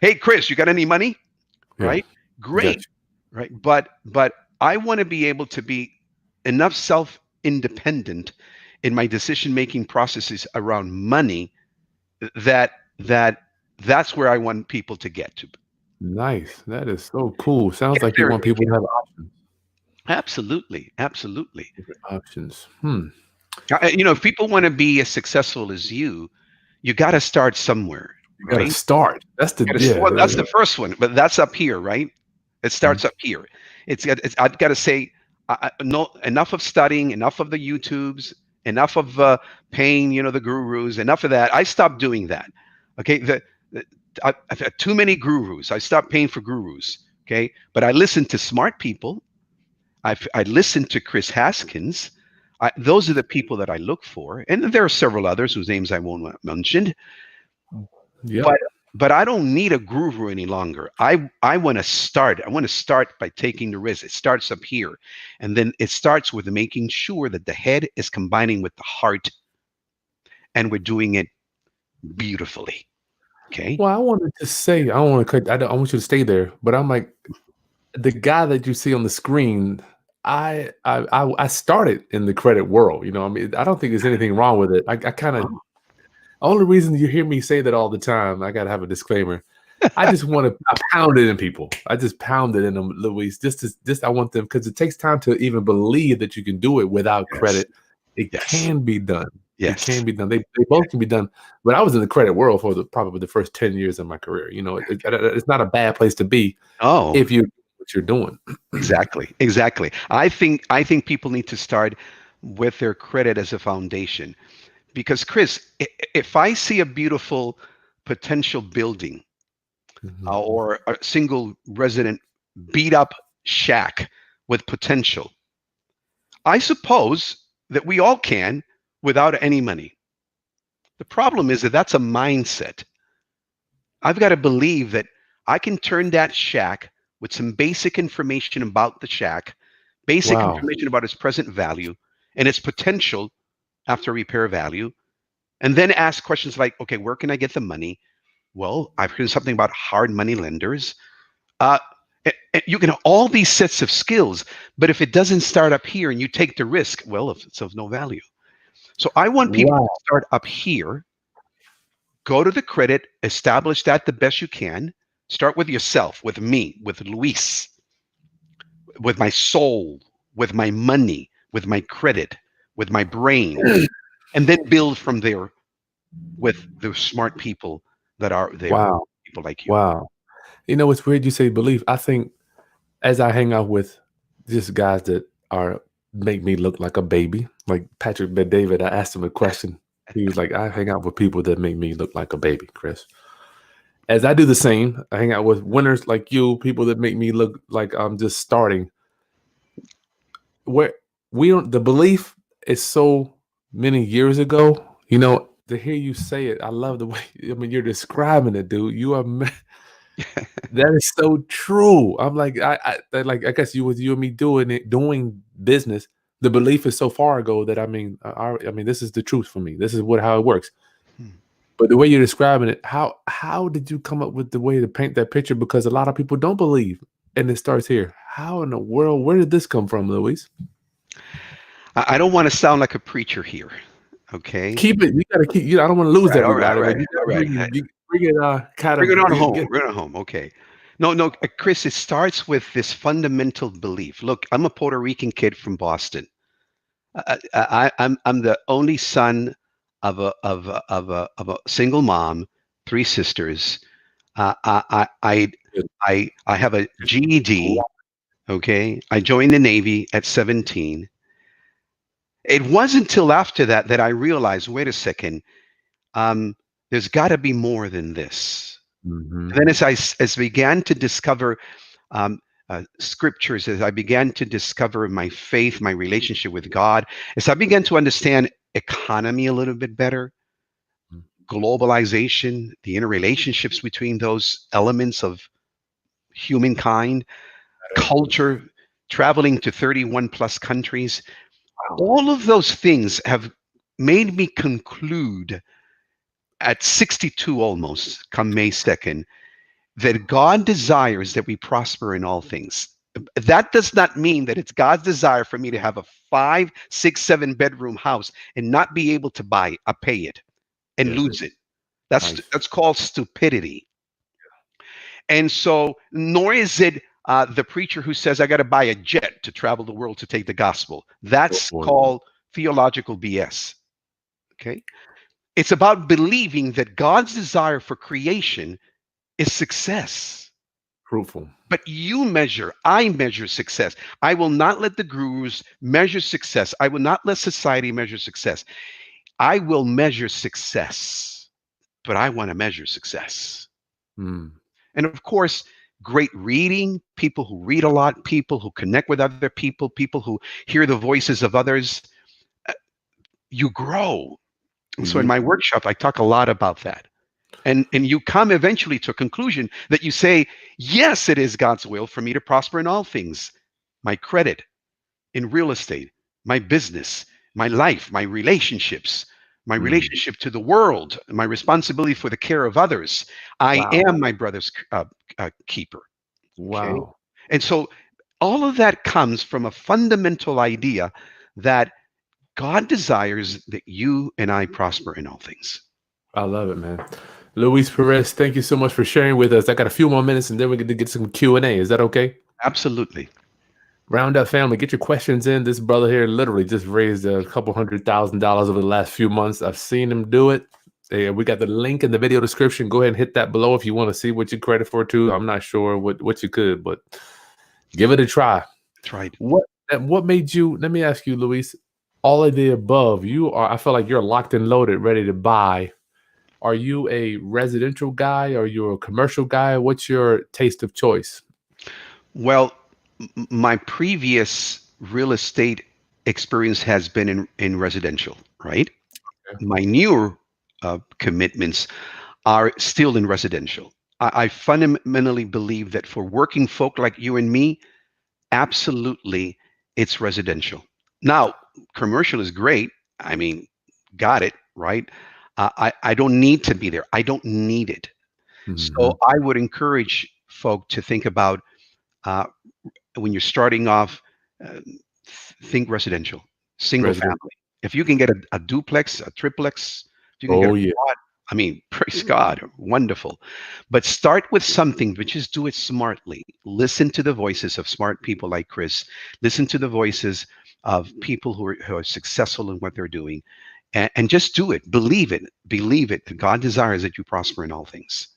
hey, Chris, you got any money? Yeah, Right? got Great. Right. But I want to be able to be enough self independent in my decision making processes around money that that that's where I want people to get to. nice. That is so cool. Sounds Get like you there if want they people to can. have options. Absolutely, absolutely. Different options. Hmm. If people want to be as successful as you got to start somewhere, You got to right? start. That's the yeah. Well, that's the first one, but that's up here, right? It Mhm. starts up here. I've got to say, no, enough of studying, enough of the YouTubes, enough of paying, the gurus, enough of that. I stopped doing that. Okay, I've had too many gurus. I stopped paying for gurus. Okay, but I listen to smart people. I listened to Chris Haskins. Those are the people that I look for, and there are several others whose names I won't mention. Yep. But I don't need a guru any longer. I want to start. I want to start by taking the risk. It starts up here, and then it starts with making sure that the head is combining with the heart, and we're doing it beautifully. Okay. Well, I wanted to say, I don't want to cut. I want you to stay there, but I'm like the guy that you see on the screen. I started in the credit world. I mean, I don't think there's anything wrong with it. I kind of Oh, only reason you hear me say that all the time. I gotta have a disclaimer. I just want to pound it in people. I just pound it in them, Luis. Just I want them because it takes time to even believe that you can do it without yes. credit. It Yes. can be done. It Yes. can be done. They both can be done. But I was in the credit world for probably the first 10 years of my career. It's not a bad place to be Oh, if you're doing what you're doing. Exactly. Exactly. I think people need to start with their credit as a foundation. Because Chris, if I see a beautiful potential building Mhm. or a single resident beat up shack with potential, I suppose that we all can without any money. The problem is that that's a mindset. I've got to believe that I can turn that shack with some basic information about the shack, basic Wow. information about its present value and its potential after repair value, and then ask questions like, okay, where can I get the money? Well, I've heard something about hard money lenders. Uh, and you can have all these sets of skills, but if it doesn't start up here and you take the risk, well, it's of no value. So I want people to Wow. start up here, go to the credit, establish that the best you can. Start with yourself, with me, with Luis, with my soul, with my money, with my credit, with my brain, and then build from there with the smart people that are there, Wow. people like you. Wow. It's weird you say belief. I think as I hang out with just guys that are make me look like a baby, like Patrick Bet David, I asked him a question. He was like, I hang out with people that make me look like a baby, Chris. As I do the same, I hang out with winners like you, people that make me look like I'm just starting. Where we don't, the belief is so many years ago, to hear you say it, I love the way, I mean, you're describing it, dude. That is so true. I'm like, like, I guess you and me doing business. The belief is so far ago that I mean, this is the truth for me. This is how it works. Hmm. But the way you're describing it, how did you come up with the way to paint that picture? Because a lot of people don't believe, and it starts here. How in the world? Where did this come from, Luis? I don't want to sound like a preacher here. Okay. Keep it. You got to keep. I don't want to lose All right. All everybody, but right. you got All to right. bring it. Kind Bring it of on get. home. Bring it on home. Okay. No, no, Chris, it starts with this fundamental belief. Look, I'm a Puerto Rican kid from Boston. I'm the only son of a single mom, three sisters. I have a GED. Okay, I joined the Navy at 17. It wasn't until after that that I realized, wait a second, there's got to be more than this. Mm-hmm. And then as began to discover um, scriptures, as I began to discover my faith, my relationship with God, as I began to understand economy a little bit better, globalization, the interrelationships between those elements of humankind, culture, traveling to 31 plus countries, Wow. all of those things have made me conclude at 62 almost, come May 2nd, that God desires that we prosper in all things. That does not mean that it's God's desire for me to have a 5, 6, 7 bedroom house and not be able to pay it and Yeah. lose it. That's Nice. that's called stupidity. And so, nor is it the preacher who says I got to buy a jet to travel the world to take the gospel. Oh, That's boy. called theological BS. Okay, it's about believing that God's desire for creation is success. Fruitful. But I measure success. I will not let the gurus measure success. I will not let society measure success. I will measure success, but I want to measure success. Mm. And of course, great reading, people who read a lot, people who connect with other people who hear the voices of others, uh, you grow. And so in You. my workshop, I talk a lot about that. And you come eventually to a conclusion that you say, yes, it is God's will for me to prosper in all things, my credit, in real estate, my business, my life, my relationships, my Mm. relationship to the world, my responsibility for the care of others. I Wow. am my brother's keeper. Okay. Wow. And so all of that comes from a fundamental idea that God desires that you and I prosper in all things. I love it, man. Luis Perez, thank you so much for sharing with us. I got a few more minutes, and then we get to get some Q&A. Is that okay? Absolutely. Round up family, get your questions in. This brother here literally just raised a couple $100,000 over the last few months. I've seen him do it. We got the link in the video description. Go ahead and hit that below if you want to see what you credit for too. I'm not sure what you could, but Give it a try. That's right. What made you? Let me ask you, Luis. All of the above. You are. I feel like you're locked and loaded, ready to buy. Are you a residential guy? Are you a commercial guy? What's your taste of choice? Well, my previous real estate experience has been in residential, right? My newer commitments are still in residential. I fundamentally believe that for working folk like you and me, absolutely, it's residential. Now, commercial is great. I mean, got it, right? I don't need to be there. I don't need it. So Hmm. I would encourage folk to think about uh, when you're starting off, think residential, single Resident. family. If you can get a duplex, a triplex, if you can get a Oh yeah. quad, I mean, praise God, wonderful. But start with something, but just do it smartly. Listen to the voices of smart people like Chris. Listen to the voices of people who are successful in what they're doing, and just do it. Believe it. Believe it. God desires that you prosper in all things.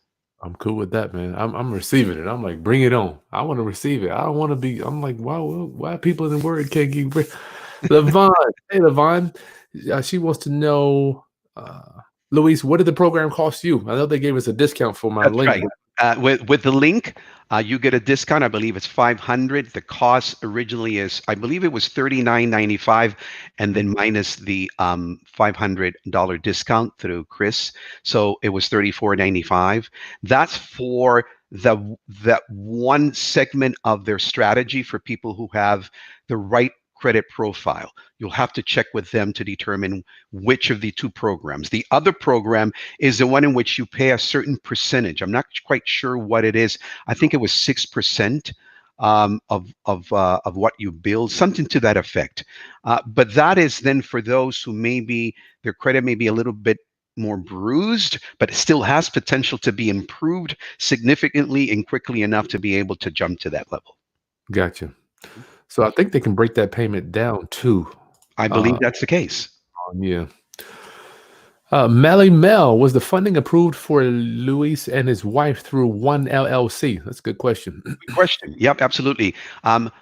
I'm cool with that, man. I'm receiving it. I'm like, bring it on. I want to receive it. I don't want to be. I'm like, why people in the word can't keep. Levon, hey Levon, she wants to know, uh, Luis, what did the program cost you? I know they gave us a discount for my That's link. right. With the link, you get a discount. I believe it's 500. The cost originally is, I believe it was 39.95, and then minus the $500 discount through Chris, so it was 34.95. That's for that one segment of their strategy for people who have the right credit profile. You'll have to check with them to determine which of the two programs. The other program is the one in which you pay a certain percentage. I'm not quite sure what it is. I think it was 6% of what you build, something to that effect. But that is then for those who maybe their credit may be a little bit more bruised, but it still has potential to be improved significantly and quickly enough to be able to jump to that level. Gotcha. So I think they can break that payment down too. I believe Uh, that's the case. yeah. Melly Mel, was the funding approved for Luis and his wife through one LLC? That's a good question. Good question. Yep, absolutely.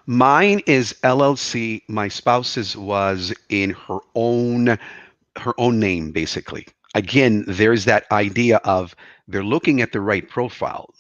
Mine is LLC. My spouse's was in her own name, basically. Again, there's that idea of they're looking at the right profile.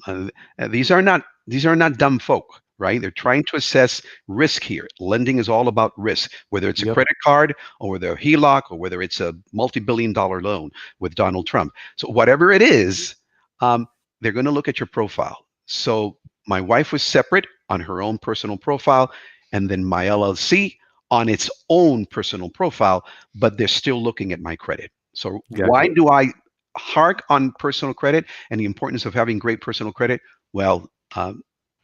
These are not dumb folk, right? They're trying to assess risk here. Lending is all about risk, whether it's a Yep. credit card or whether a HELOC or whether it's a multi-billion-dollar loan with Donald Trump. So whatever it is, um, they're going to look at your profile. So my wife was separate on her own personal profile, and then my LLC on its own personal profile, but they're still looking at my credit. So why Gotcha. do I hark on personal credit and the importance of having great personal credit? Well,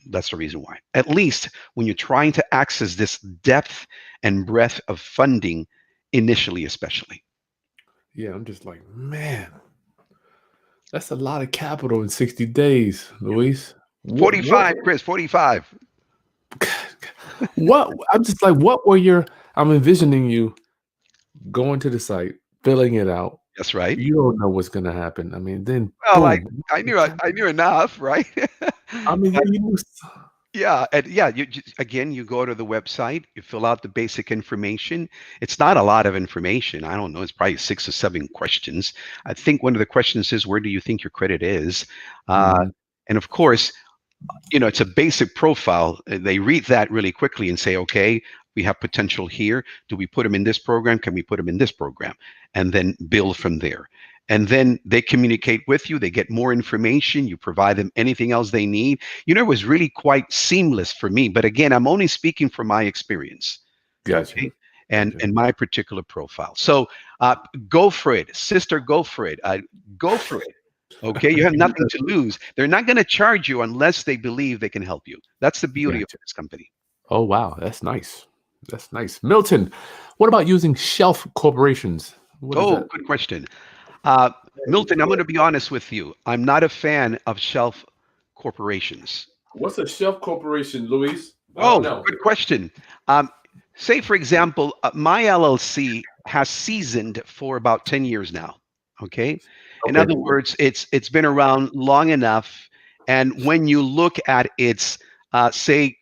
that's the reason why. At least when you're trying to access this depth and breadth of funding, initially, especially. Yeah, I'm just like, man, that's a lot of capital in 60 days, Luis. What 45, Chris, 45. what I'm just like, what were your I'm envisioning you going to the site, filling it out. That's right. You don't know what's gonna happen. I mean, then Well, I, boom. I knew I knew enough, right? I mean, yeah, you Yeah, and yeah, again, you go to the website, you fill out the basic information. It's not a lot of information. I don't know, it's probably 6 or 7 questions. I think one of the questions is, where do you think your credit is? Uh, Mhm. and of course, it's a basic profile. They read that really quickly and say, okay, we have potential here. Do we put them in this program? Can we put them in this program? And then build from there. And then they communicate with you. They get more information. You provide them anything else they need. It was really quite seamless for me. But again, I'm only speaking from my experience, Gotcha. okay, and Gotcha. and my particular profile. So uh, go for it, sister. Go for it. Go for it. Okay, you have nothing to lose. They're not going to charge you unless they believe they can help you. That's the beauty of Gotcha. this company. Oh wow, that's nice. That's nice. Milton, what about using shelf corporations? What is Oh, that? good question. Uh, Milton, I'm going to be honest with you. I'm not a fan of shelf corporations. What's a shelf corporation, Luis? I don't Oh, know. good question. Um, Say, for example, my LLC has seasoned for about 10 years now. Okay. In Okay. other words, it's been around long enough. And when you look at its, say,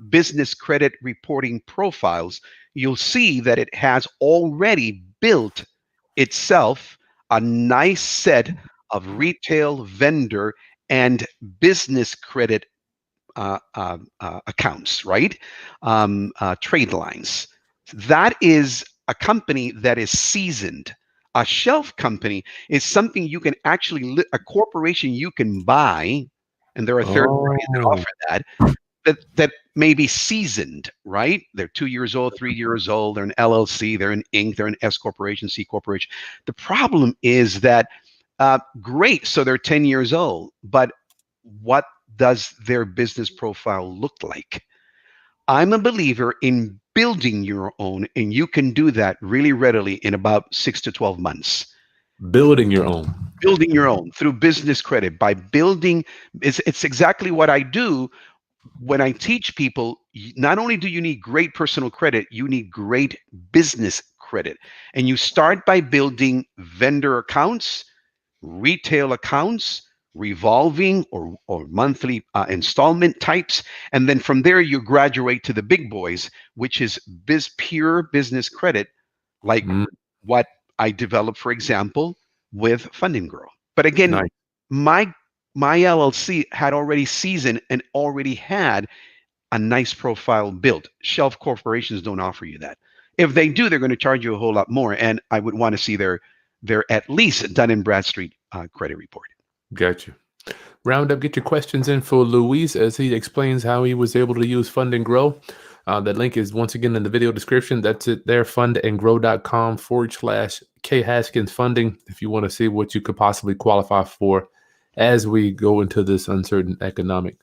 business credit reporting profiles, you'll see that it has already built itself a nice set of retail vendor and business credit accounts, right? Trade lines. That is a company that is seasoned. A shelf company is something you can actually, a corporation you can buy, and there are third parties that Oh, offer that, that may be seasoned, right? They're 2 years old, 3 years old. They're an LLC. They're an Inc. They're an S corporation, C corporation. The problem is that great, so they're 10 years old, but what does their business profile look like? I'm a believer in building your own, and you can do that really readily in about 6 to 12 months. building your own. Building your own through business credit by building, it's exactly what I do when I teach people. Not only do you need great personal credit, you need great business credit. And you start by building vendor accounts, retail accounts, revolving or monthly installment types. And then from there, you graduate to the big boys, which is pure business credit, like Mm, what I developed, for example, with Fund and Grow. But again, nice. my my LLC had already seasoned and already had a nice profile built. Shelf corporations don't offer you that. If they do, they're going to charge you a whole lot more. And I would want to see their at least Dun and Bradstreet credit report. Got you. Round up, get your questions in for Luis as he explains how he was able to use Fund and Grow. That link is once again in the video description. That's it there, fundandgrow.com/K Haskins funding. If you want to see what you could possibly qualify for as we go into this uncertain economic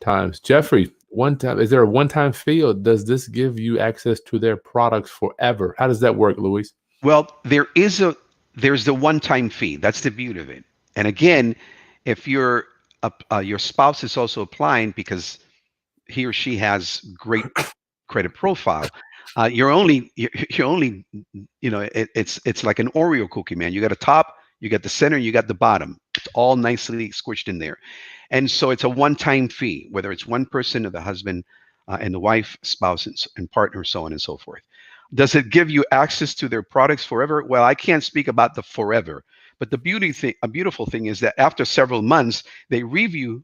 times. Jeffrey, is there a one-time fee or does this give you access to their products forever? How does that work, Luis? Well, there's the one-time fee. That's the beauty of it. And again, if your spouse is also applying because he or she has great credit profile, you're only it's like an Oreo cookie, man. You got a top, you got the center, you got the bottom. It's all nicely squished in there, and so it's a one-time fee, whether it's one person or the husband and the wife, spouse, and partner, so on and so forth. Does it give you access to their products forever? Well, I can't speak about the forever, but a beautiful thing is that after several months, they review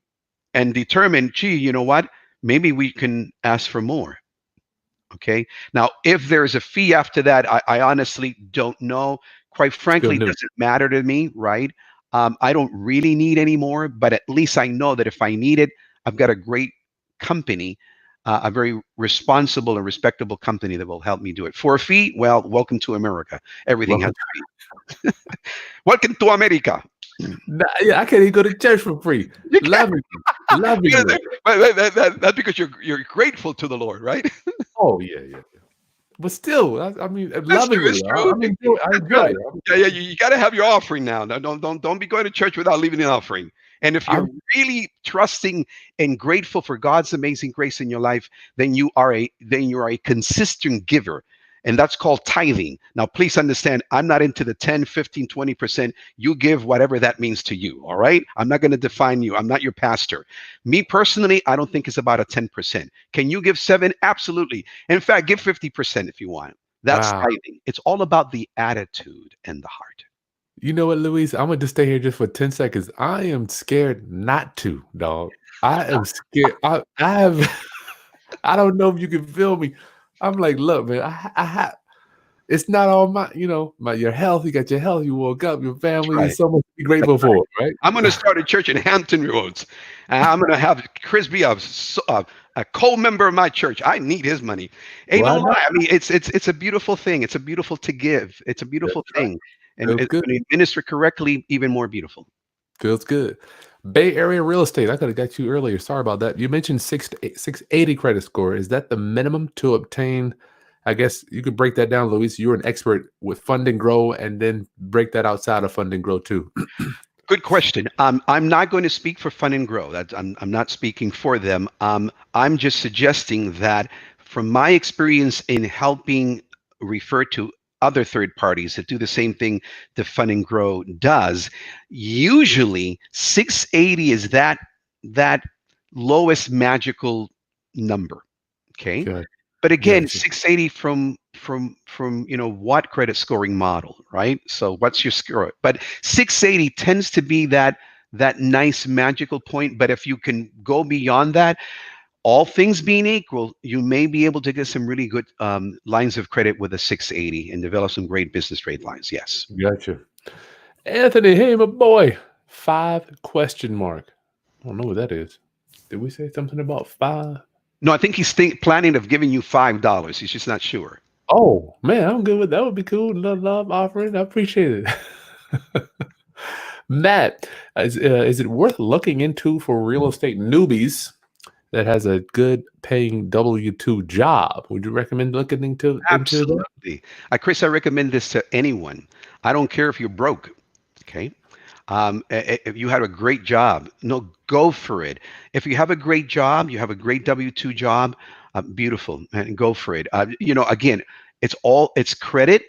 and determine, gee, you know what? Maybe we can ask for more. Okay. Now, if there's a fee after that, I honestly don't know. Quite Still frankly, it new. doesn't matter to me, right? I don't really need any more, but at least I know that if I need it, I've got a great company, a very responsible and respectable company that will help me do it. For a fee, well, welcome to America. Everything has Welcome. a fee. Welcome to America. Yeah, I can't even go to church for free. You can't. Lovingly. Lovingly. That's because you're grateful to the Lord, right? Oh, yeah, yeah. But still, I mean, That's true. lovingly. It's true. I That's enjoy right. it. Yeah, yeah. You got to have your offering now. No, don't be going to church without leaving an offering. And if I'm you're really trusting and grateful for God's amazing grace in your life, then you are a consistent giver. And that's called tithing. Now, please understand, I'm not into the 10, 15, 20%. You give whatever that means to you. All right. I'm not going to define you. I'm not your pastor. Me personally, I don't think it's about a 10%. Can you give seven? Absolutely. In fact, give 50% if you want. That's wow. tithing. It's all about the attitude and the heart. You know what, Luis? I'm gonna just stay here just for 10 seconds. I am scared not to, dog. I am scared. I have I don't know if you can feel me. I'm like, look, man, I have it's not all my your health. You got your health. You woke up. Your That's family is right. so much to be That's grateful for, right? I'm going to start a church in Hampton Roads. And I'm going to have Chris be a co-member of my church. I need his money. Ain't no Why not? lie. I mean, it's a beautiful thing. It's a beautiful to give. It's a That's beautiful right. thing. And Feels good. when you minister correctly, even more beautiful. Feels good. Bay Area real estate. I could have got you earlier. Sorry about that. You mentioned 680 credit score. Is that the minimum to obtain? I guess you could break that down, Luis. You're an expert with Fund and Grow, and then break that outside of Fund and Grow too. Good question. I'm not going to speak for Fun and Grow. I'm not speaking for them. I'm just suggesting that from my experience in helping refer to other third parties that do the same thing that Fun and Grow does, usually 680 is that lowest magical number. Okay. Got But again, gotcha. 680 from what credit scoring model, right? So what's your score? But 680 tends to be that nice magical point. But if you can go beyond that, all things being equal, you may be able to get some really good lines of credit with a 680 and develop some great business trade lines. Yes. Gotcha. Anthony, hey, my boy. Five question mark. I don't know what that is. Did we say something about five? No, I think he's planning of giving you $5. He's just not sure. Oh man, I'm good with that. Would be cool. Love offering. I appreciate it. Matt, is it worth looking into for real estate newbies that has a good paying W-2 job? Would you recommend looking into that? Absolutely. Chris, I recommend this to anyone. I don't care if you're broke. Okay. If you have a great job, no, go for it. If you have a great job, you have a great W-2 job, beautiful, and go for it. Again, it's credit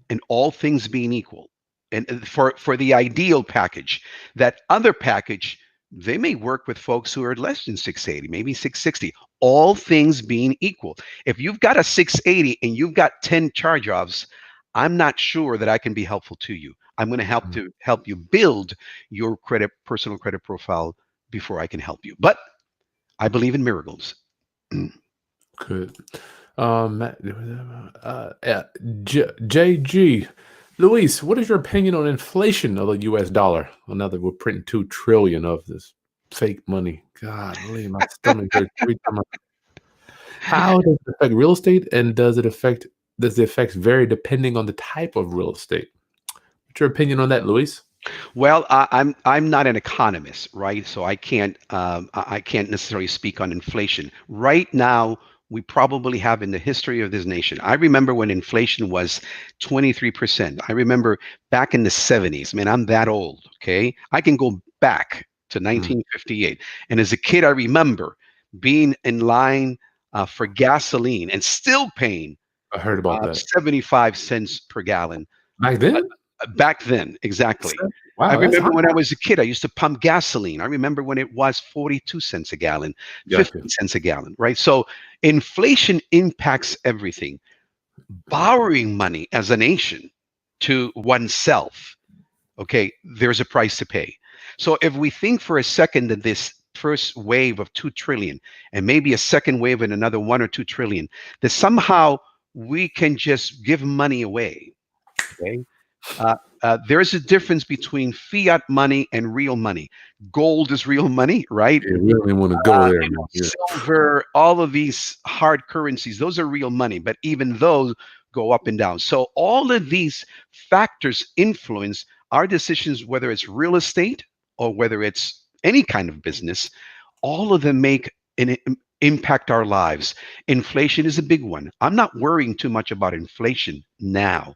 and all things being equal. And for the ideal package, that other package, they may work with folks who are less than 680, maybe 660, all things being equal. If you've got a 680 and you've got 10 charge-offs, I'm not sure that I can be helpful to you. I'm going to help you build your personal credit profile before I can help you. But I believe in miracles. Good. Matt, yeah, JG. Luis, what is your opinion on inflation of the US dollar? Well, now that we're printing 2 trillion of this fake money. God, really, my stomach hurts every time. How does it affect real estate, and does the effects vary depending on the type of real estate? What's your opinion on that, Luis? Well, I'm not an economist, right? So I can't necessarily speak on inflation right now. We probably have in the history of this nation. I remember when inflation was 23%. I remember back in the 70s. Man, I'm that old. Okay, I can go back to Mm, 1958, and as a kid, I remember being in line for gasoline and still paying I heard about that. 75 cents per gallon. Back then? Back then, exactly. I Wow, that's high. remember when I was a kid, I used to pump gasoline. I remember when it was 42 cents a gallon, Gotcha. 15 cents a gallon, right? So inflation impacts everything. Borrowing money as a nation to oneself, okay, there's a price to pay. So if we think for a second that this first wave of 2 trillion and maybe a second wave in another 1 or 2 trillion, that somehow we can just give money away, okay? There is a difference between fiat money and real money. Gold is real money, right? Yeah, we don't even want to go there, man. Yeah. Silver, all of these hard currencies, those are real money, but even those go up and down. So all of these factors influence our decisions, whether it's real estate or whether it's any kind of business. All of them make an impact our lives. Inflation is a big one. I'm not worrying too much about inflation now.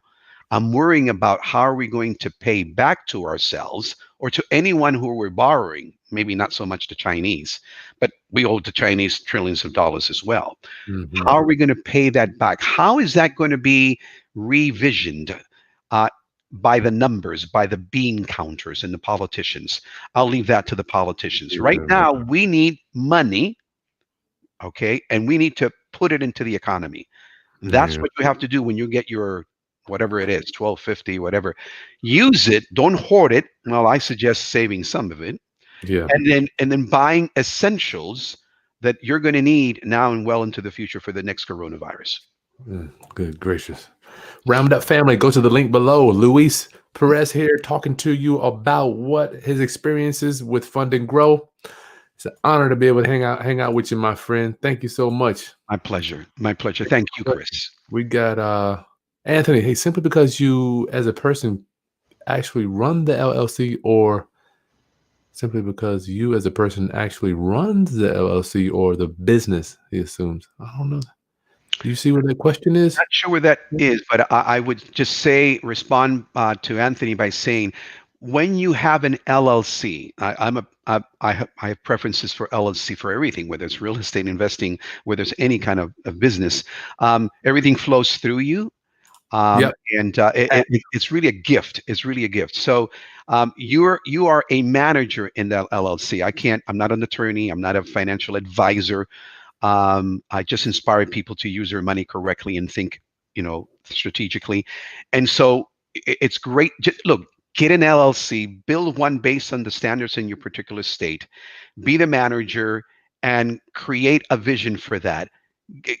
I'm worrying about how are we going to pay back to ourselves or to anyone who we're borrowing, maybe not so much the Chinese, but we owe the Chinese trillions of dollars as well. Mhm. How are we going to pay that back? How is that going to be revisioned uh, by the numbers, by the bean counters and the politicians? I'll leave that to the politicians. Right Yeah, now, we need money, okay, and we need to put it into the economy. That's yeah, what you have to do when you get your whatever it is, 1250, whatever. Use it, don't hoard it. Well, I suggest saving some of it yeah. and then buying essentials that you're going to need now and well into the future for the next coronavirus. Good gracious. Round Up family, go to the link below. Luis Perez here talking to you about what his experiences with Fund and Grow. It's an honor to be able to hang out with you, my friend. Thank you so much. My pleasure. My pleasure. Thank you, Chris. We got Anthony. Hey, simply because you as a person actually run the LLC, or simply because you as a person actually runs the LLC or the business, he assumes. I don't know. Do you see what the question is? Not sure where that is, but I would just respond to Anthony by saying, when you have an LLC, I have preferences for LLC for everything, whether it's real estate investing, whether it's any kind of business. Everything flows through you, Yep. and it's really a gift. It's really a gift. So you are a manager in the LLC. I'm not an attorney. I'm not a financial advisor. I just inspire people to use their money correctly and think, strategically. And so it's great. Just, look, get an LLC, build one based on the standards in your particular state, be the manager, and create a vision for that. G-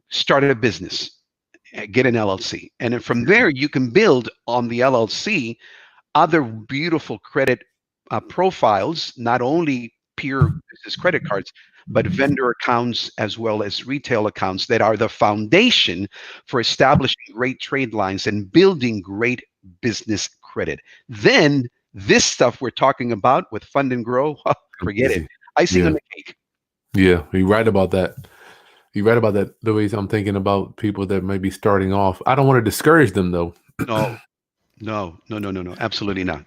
Start a business, get an LLC. And then from there, you can build on the LLC other beautiful credit profiles, not only pure business credit cards, but vendor accounts as well as retail accounts that are the foundation for establishing great trade lines and building great business credit. Then this stuff we're talking about with Fund and Grow, forget it. Easy. Icing on Yeah. the cake. Yeah. You're right about that. You're right about that, Louise. I'm thinking about people that may be starting off. I don't want to discourage them though. No, no, no, no, no, no, absolutely not.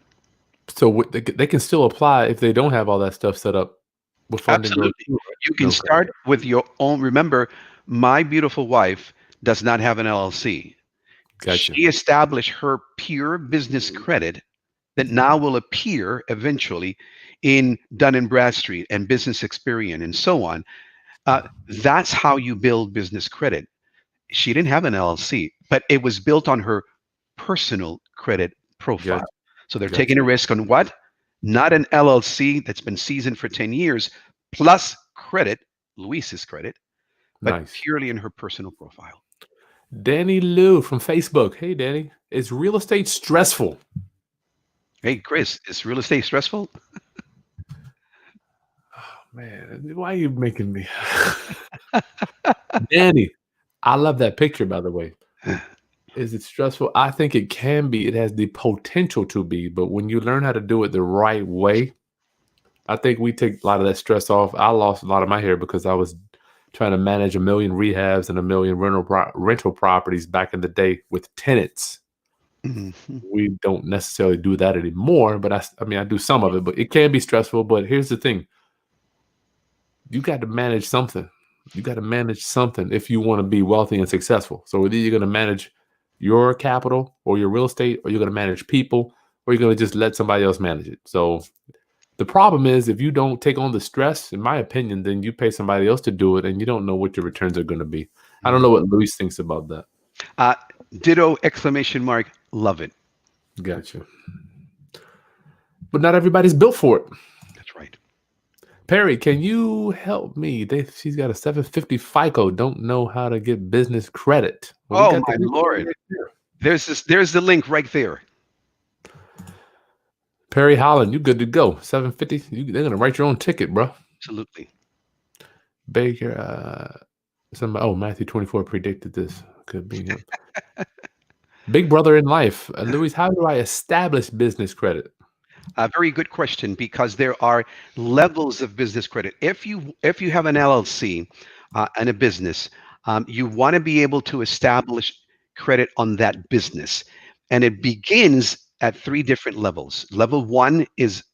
So they can still apply if they don't have all that stuff set up with Fund and Grow Absolutely. too, You right? can Okay. start with your own. Remember, my beautiful wife does not have an LLC. Gotcha. She established her pure business credit that now will appear eventually in Dun and Bradstreet and Business Experian and so on. That's how you build business credit. She didn't have an LLC, but it was built on her personal credit Gotcha. profile. So they're Gotcha. taking a risk on what? Not an LLC that's been seasoned for 10 years plus credit, Luis's credit, but Nice. purely in her personal profile. Danny Lou from Facebook. Hey, Danny. Is real estate stressful? Hey, Chris, is real estate stressful? Oh, man, why are you making me? Danny, I love that picture, by the way. Is it stressful? I think it can be. It has the potential to be, but when you learn how to do it the right way, I think we take a lot of that stress off. I lost a lot of my hair because I was trying to manage a million rehabs and a million rental properties back in the day with tenants. Mhm. We don't necessarily do that anymore, but I mean, I do some of it, but it can be stressful. But here's the thing: you got to manage something. You got to manage something if you want to be wealthy and successful. So either you're going to manage your capital or your real estate, or you're going to manage people, or you're going to just let somebody else manage it. So the problem is if you don't take on the stress, in my opinion, then you pay somebody else to do it, and you don't know what your returns are going to be. I don't Mhm. know what Luis thinks about that. Uh, Ditto, exclamation mark, love it. Gotcha. But not everybody's built for it. That's right. Perry, can you help me? She's got a 750 FICO. Don't know how to get business credit. Well, we Oh got the my resource Lord. right here. There's the link right there. Perry Holland, you good to go. 750. They're gonna write your own ticket, bro. Absolutely. Baker. Matthew 24 predicted this. Could be him. Big brother in life. Louis, how do I establish business credit? A very good question because there are levels of business credit. If you have an LLC and a business, you want to be able to establish credit on that business, and it begins at three different levels. Level one is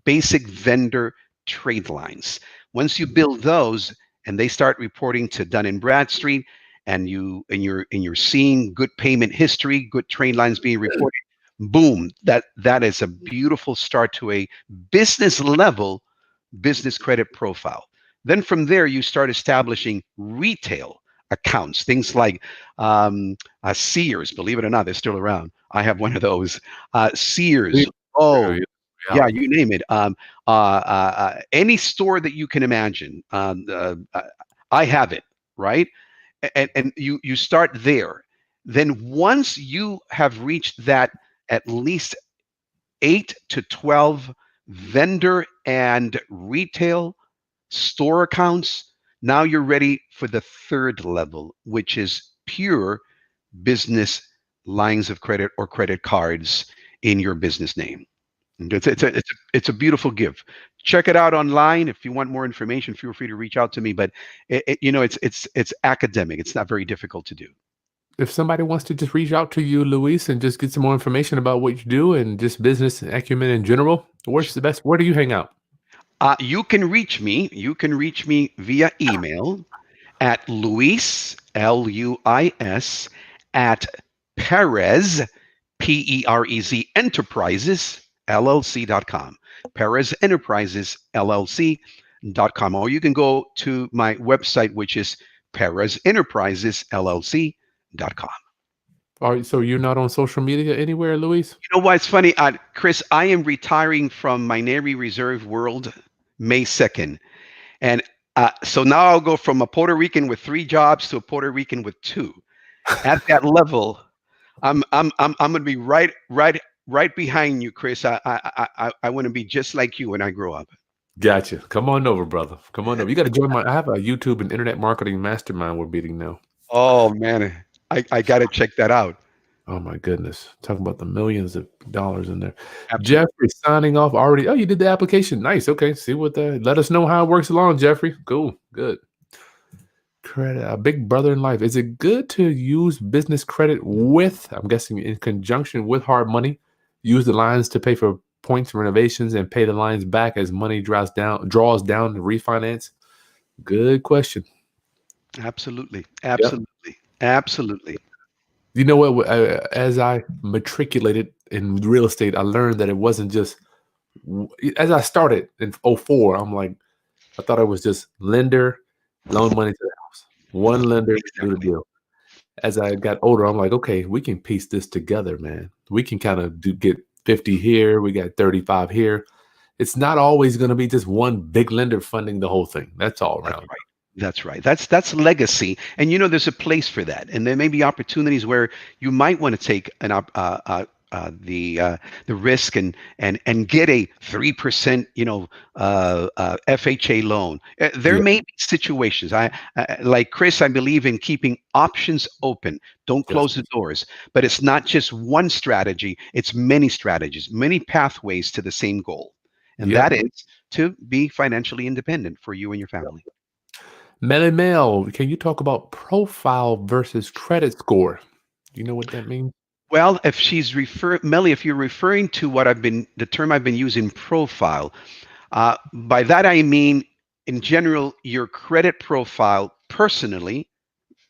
basic vendor trade lines. Once you build those and they start reporting to Dun and Bradstreet, and you're seeing good payment history, good trade lines being reported, boom, that is a beautiful start to a business level business credit profile. Then from there, you start establishing retail accounts, things like Sears. Believe it or not, they're still around. I have one of those. Sears. Oh, Yeah. yeah, you name it. Any store that you can imagine, I have it, right? And you start there. Then once you have reached that at least 8 to 12 vendor and retail store accounts, now you're ready for the third level, which is pure business lines of credit or credit cards in your business name. And it's a beautiful gift. Check it out online. If you want more information, feel free to reach out to me. But it's academic. It's not very difficult to do. If somebody wants to just reach out to you, Luis, and just get some more information about what you do and just business acumen in general, where's the best? Where do you hang out? You can reach me. You can reach me via email at Luis Luis at Perez Perez Enterprises LLC.com. Perez Enterprises LLC. perezenterprises.com, or you can go to my website, which is perezenterprisesllc.com. So you're not on social media anywhere, Luis? You know what? It's funny, Chris. I am retiring from my Navy Reserve world May 2nd, and so now I'll go from a Puerto Rican with 3 jobs to a Puerto Rican with 2. At that level, I'm going to be right behind you, Chris. I want to be just like you when I grow up. Gotcha. Come on over, brother. Come on over. You got to join my. I have a YouTube and internet marketing mastermind we're meeting now. Oh man, I got to check that out. Oh my goodness. Talking about the millions of dollars in there. Absolutely. Jeffrey signing off already. Oh, you did the application. Nice. Okay. See what the let us know how it works along, Jeffrey. Cool. Good. Credit, a big brother in life. Is it good to use business credit with, I'm guessing in conjunction with hard money? Use the lines to pay for points renovations and pay the lines back as money draws down to refinance? Good question. Absolutely. Yep. Absolutely. Absolutely. You know what? As I matriculated in real estate, I learned that it wasn't just as I started in '04. I'm like, I thought it was just lender, loan money to the house. One lender, do the Exactly. deal. As I got older, I'm like, okay, we can piece this together, man. We can kind of get 50 here, we got 35 here. It's not always going to be just one big lender funding the whole thing. That's all That's around. right. That's right. That's legacy, and there's a place for that, and there may be opportunities where you might want to take the risk and get a 3% FHA loan. There Yeah. may be situations. Like Chris. I believe in keeping options open. Don't Yes. close the doors. But it's not just one strategy. It's many strategies, many pathways to the same goal, and Yep. that is to be financially independent for you and your family. Melly Mel, can you talk about profile versus credit score? You know what that means? Well, if Melly, if you're referring to the term I've been using, profile, by that I mean, in general, your credit profile personally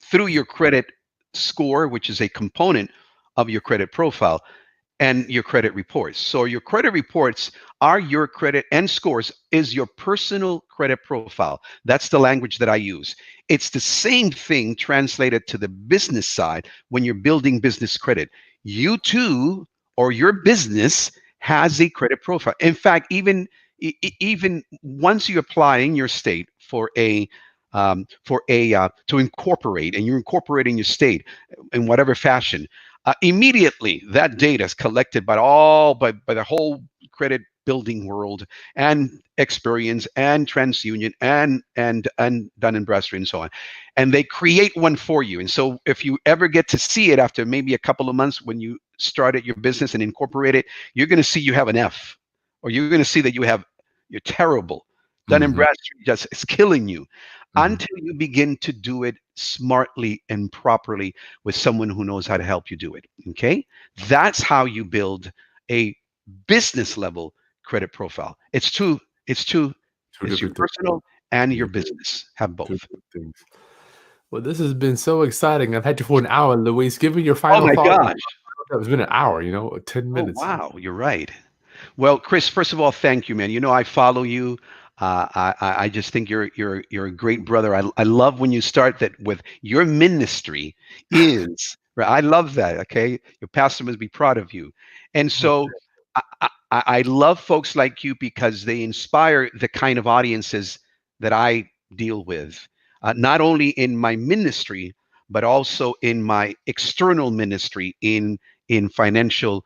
through your credit score, which is a component of your credit profile, and your credit reports. So your credit reports are your credit, and scores is your personal credit profile. That's the language that I use. It's the same thing translated to the business side when you're building business credit. You too, or your business has a credit profile. In fact, even once you apply in your state for a to incorporate, and you're incorporating your state in whatever fashion, immediately that data is collected by the whole credit building world, and Experience, and TransUnion, and Dun and Bradstreet, and so on, and they create one for you. And so if you ever get to see it after maybe a couple of months when you started your business and incorporate it, you're going to see you have an F, or you're going to see that you're terrible. Dun and Hmm. Bradstreet just is killing you Hmm. until you begin to do it smartly and properly with someone who knows how to help you do it. Okay. That's how you build a business level credit profile. Two It's your different things. personal and your Yeah, business. Have two both. different things. Well, this has been so exciting. I've had you for an hour, Luis. Give me your Oh final my thoughts. gosh. It's been an hour, 10 Oh minutes. wow. You're right. Well, Chris, first of all, thank you, man. I follow you. I just think you're a great brother. I love when you start that with your ministry is right. I love that. Okay, your pastor must be proud of you. And so I love folks like you because they inspire the kind of audiences that I deal with, not only in my ministry but also in my external ministry in financial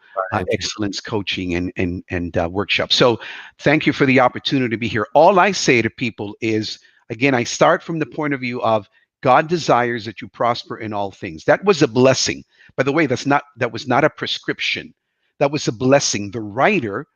excellence coaching and workshops. So thank you for the opportunity to be here. All I say to people is, again, I start from the point of view of God desires that you prosper in all things. That was a blessing. By the way, that was not a prescription. That was a blessing. The writer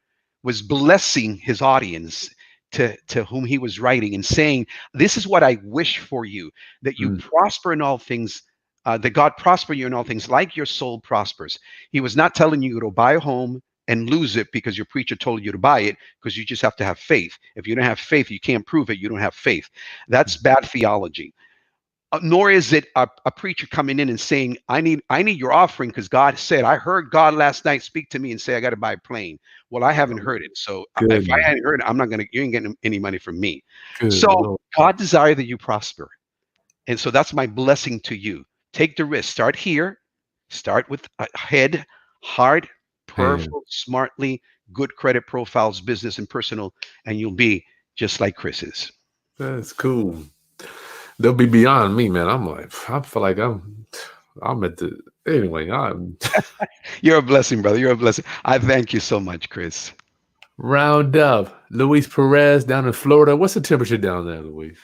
was blessing his audience to whom he was writing and saying, this is what I wish for you, that you Mm, prosper in all things, that God prosper you in all things like your soul prospers. He was not telling you to buy a home and lose it because your preacher told you to buy it, because you just have to have faith. If you don't have faith, you can't prove it. You don't have faith. That's mm, bad theology. nor is it a preacher coming in and saying, I need your offering because God said, I heard God last night speak to me and say I got to buy a plane. Well, I haven't heard it. So if I Goodness. hadn't heard it, you ain't getting any money from me. Good So Lord. God desire that you prosper. And so that's my blessing to you. Take the risk. Start here. Start with a head, heart, Man, prayerful, smartly, good credit profiles, business and personal, and you'll be just like Chris is. that's cool. They'll be beyond me, man. I'm like, I feel like I'm at the anyway. I'm You're a blessing, brother. You're a blessing. I thank you so much, Chris. round up. Luis Perez down in Florida. What's the temperature down there, Luis?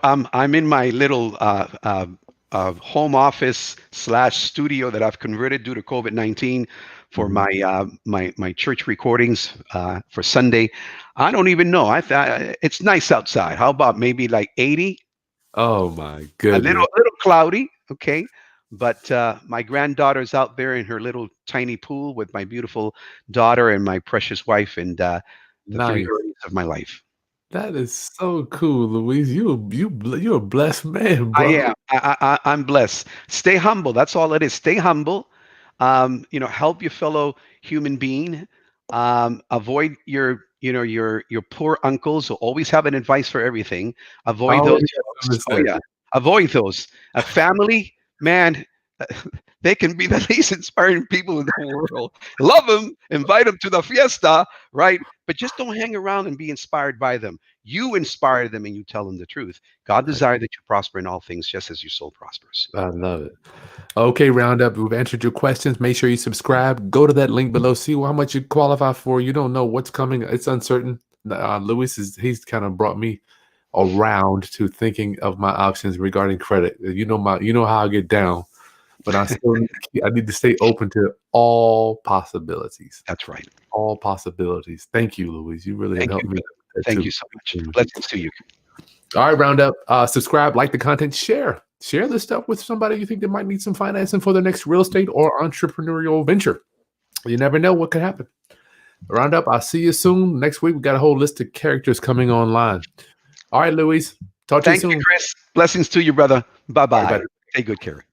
I'm in my little home office slash studio that I've converted due to COVID-19 for Mhm. my church recordings for Sunday. I don't even know. I thought it's nice outside. How about maybe like 80? Oh my A goodness. little cloudy, okay. But my granddaughter's out there in her little tiny pool with my beautiful daughter and my precious wife and the three Nice. girls of my life. That is so cool, Luis. You're a blessed man, I bro. am. I'm blessed. Stay humble. That's all it is. Stay humble. Help your fellow human being. Avoid your poor uncles who always have an advice for everything. I Avoid those already have folks. something Oh to yeah, avoid those. A family, man, they can be the least inspiring people in the world. Love them, invite them to the fiesta, right? But just don't hang around and be inspired by them. You inspire them and you tell them the truth. God say. desires that you prosper in all things, just as your soul prospers. I love it. Okay, Roundup, we've answered your questions. Make sure you subscribe. Go to that link below. See how much you qualify for. You don't know what's coming. It's uncertain. Luis he's kind of brought me around to thinking of my options regarding credit. You know how I get down, but I need to stay open to all possibilities. That's right. All possibilities. Thank you, Luis. You really have Thank you, helped me brother. with that Thank too. you so much. Blessings to you. All right, Roundup. Subscribe, like the content, share this stuff with somebody you think that might need some financing for their next real estate or entrepreneurial venture. You never know what could happen. Roundup. I'll see you soon. Next week we got a whole list of characters coming online. All right, Luis. Talk to you Thank you, soon. Chris. Blessings to you, brother. Bye All right, bye. bye. Take good care.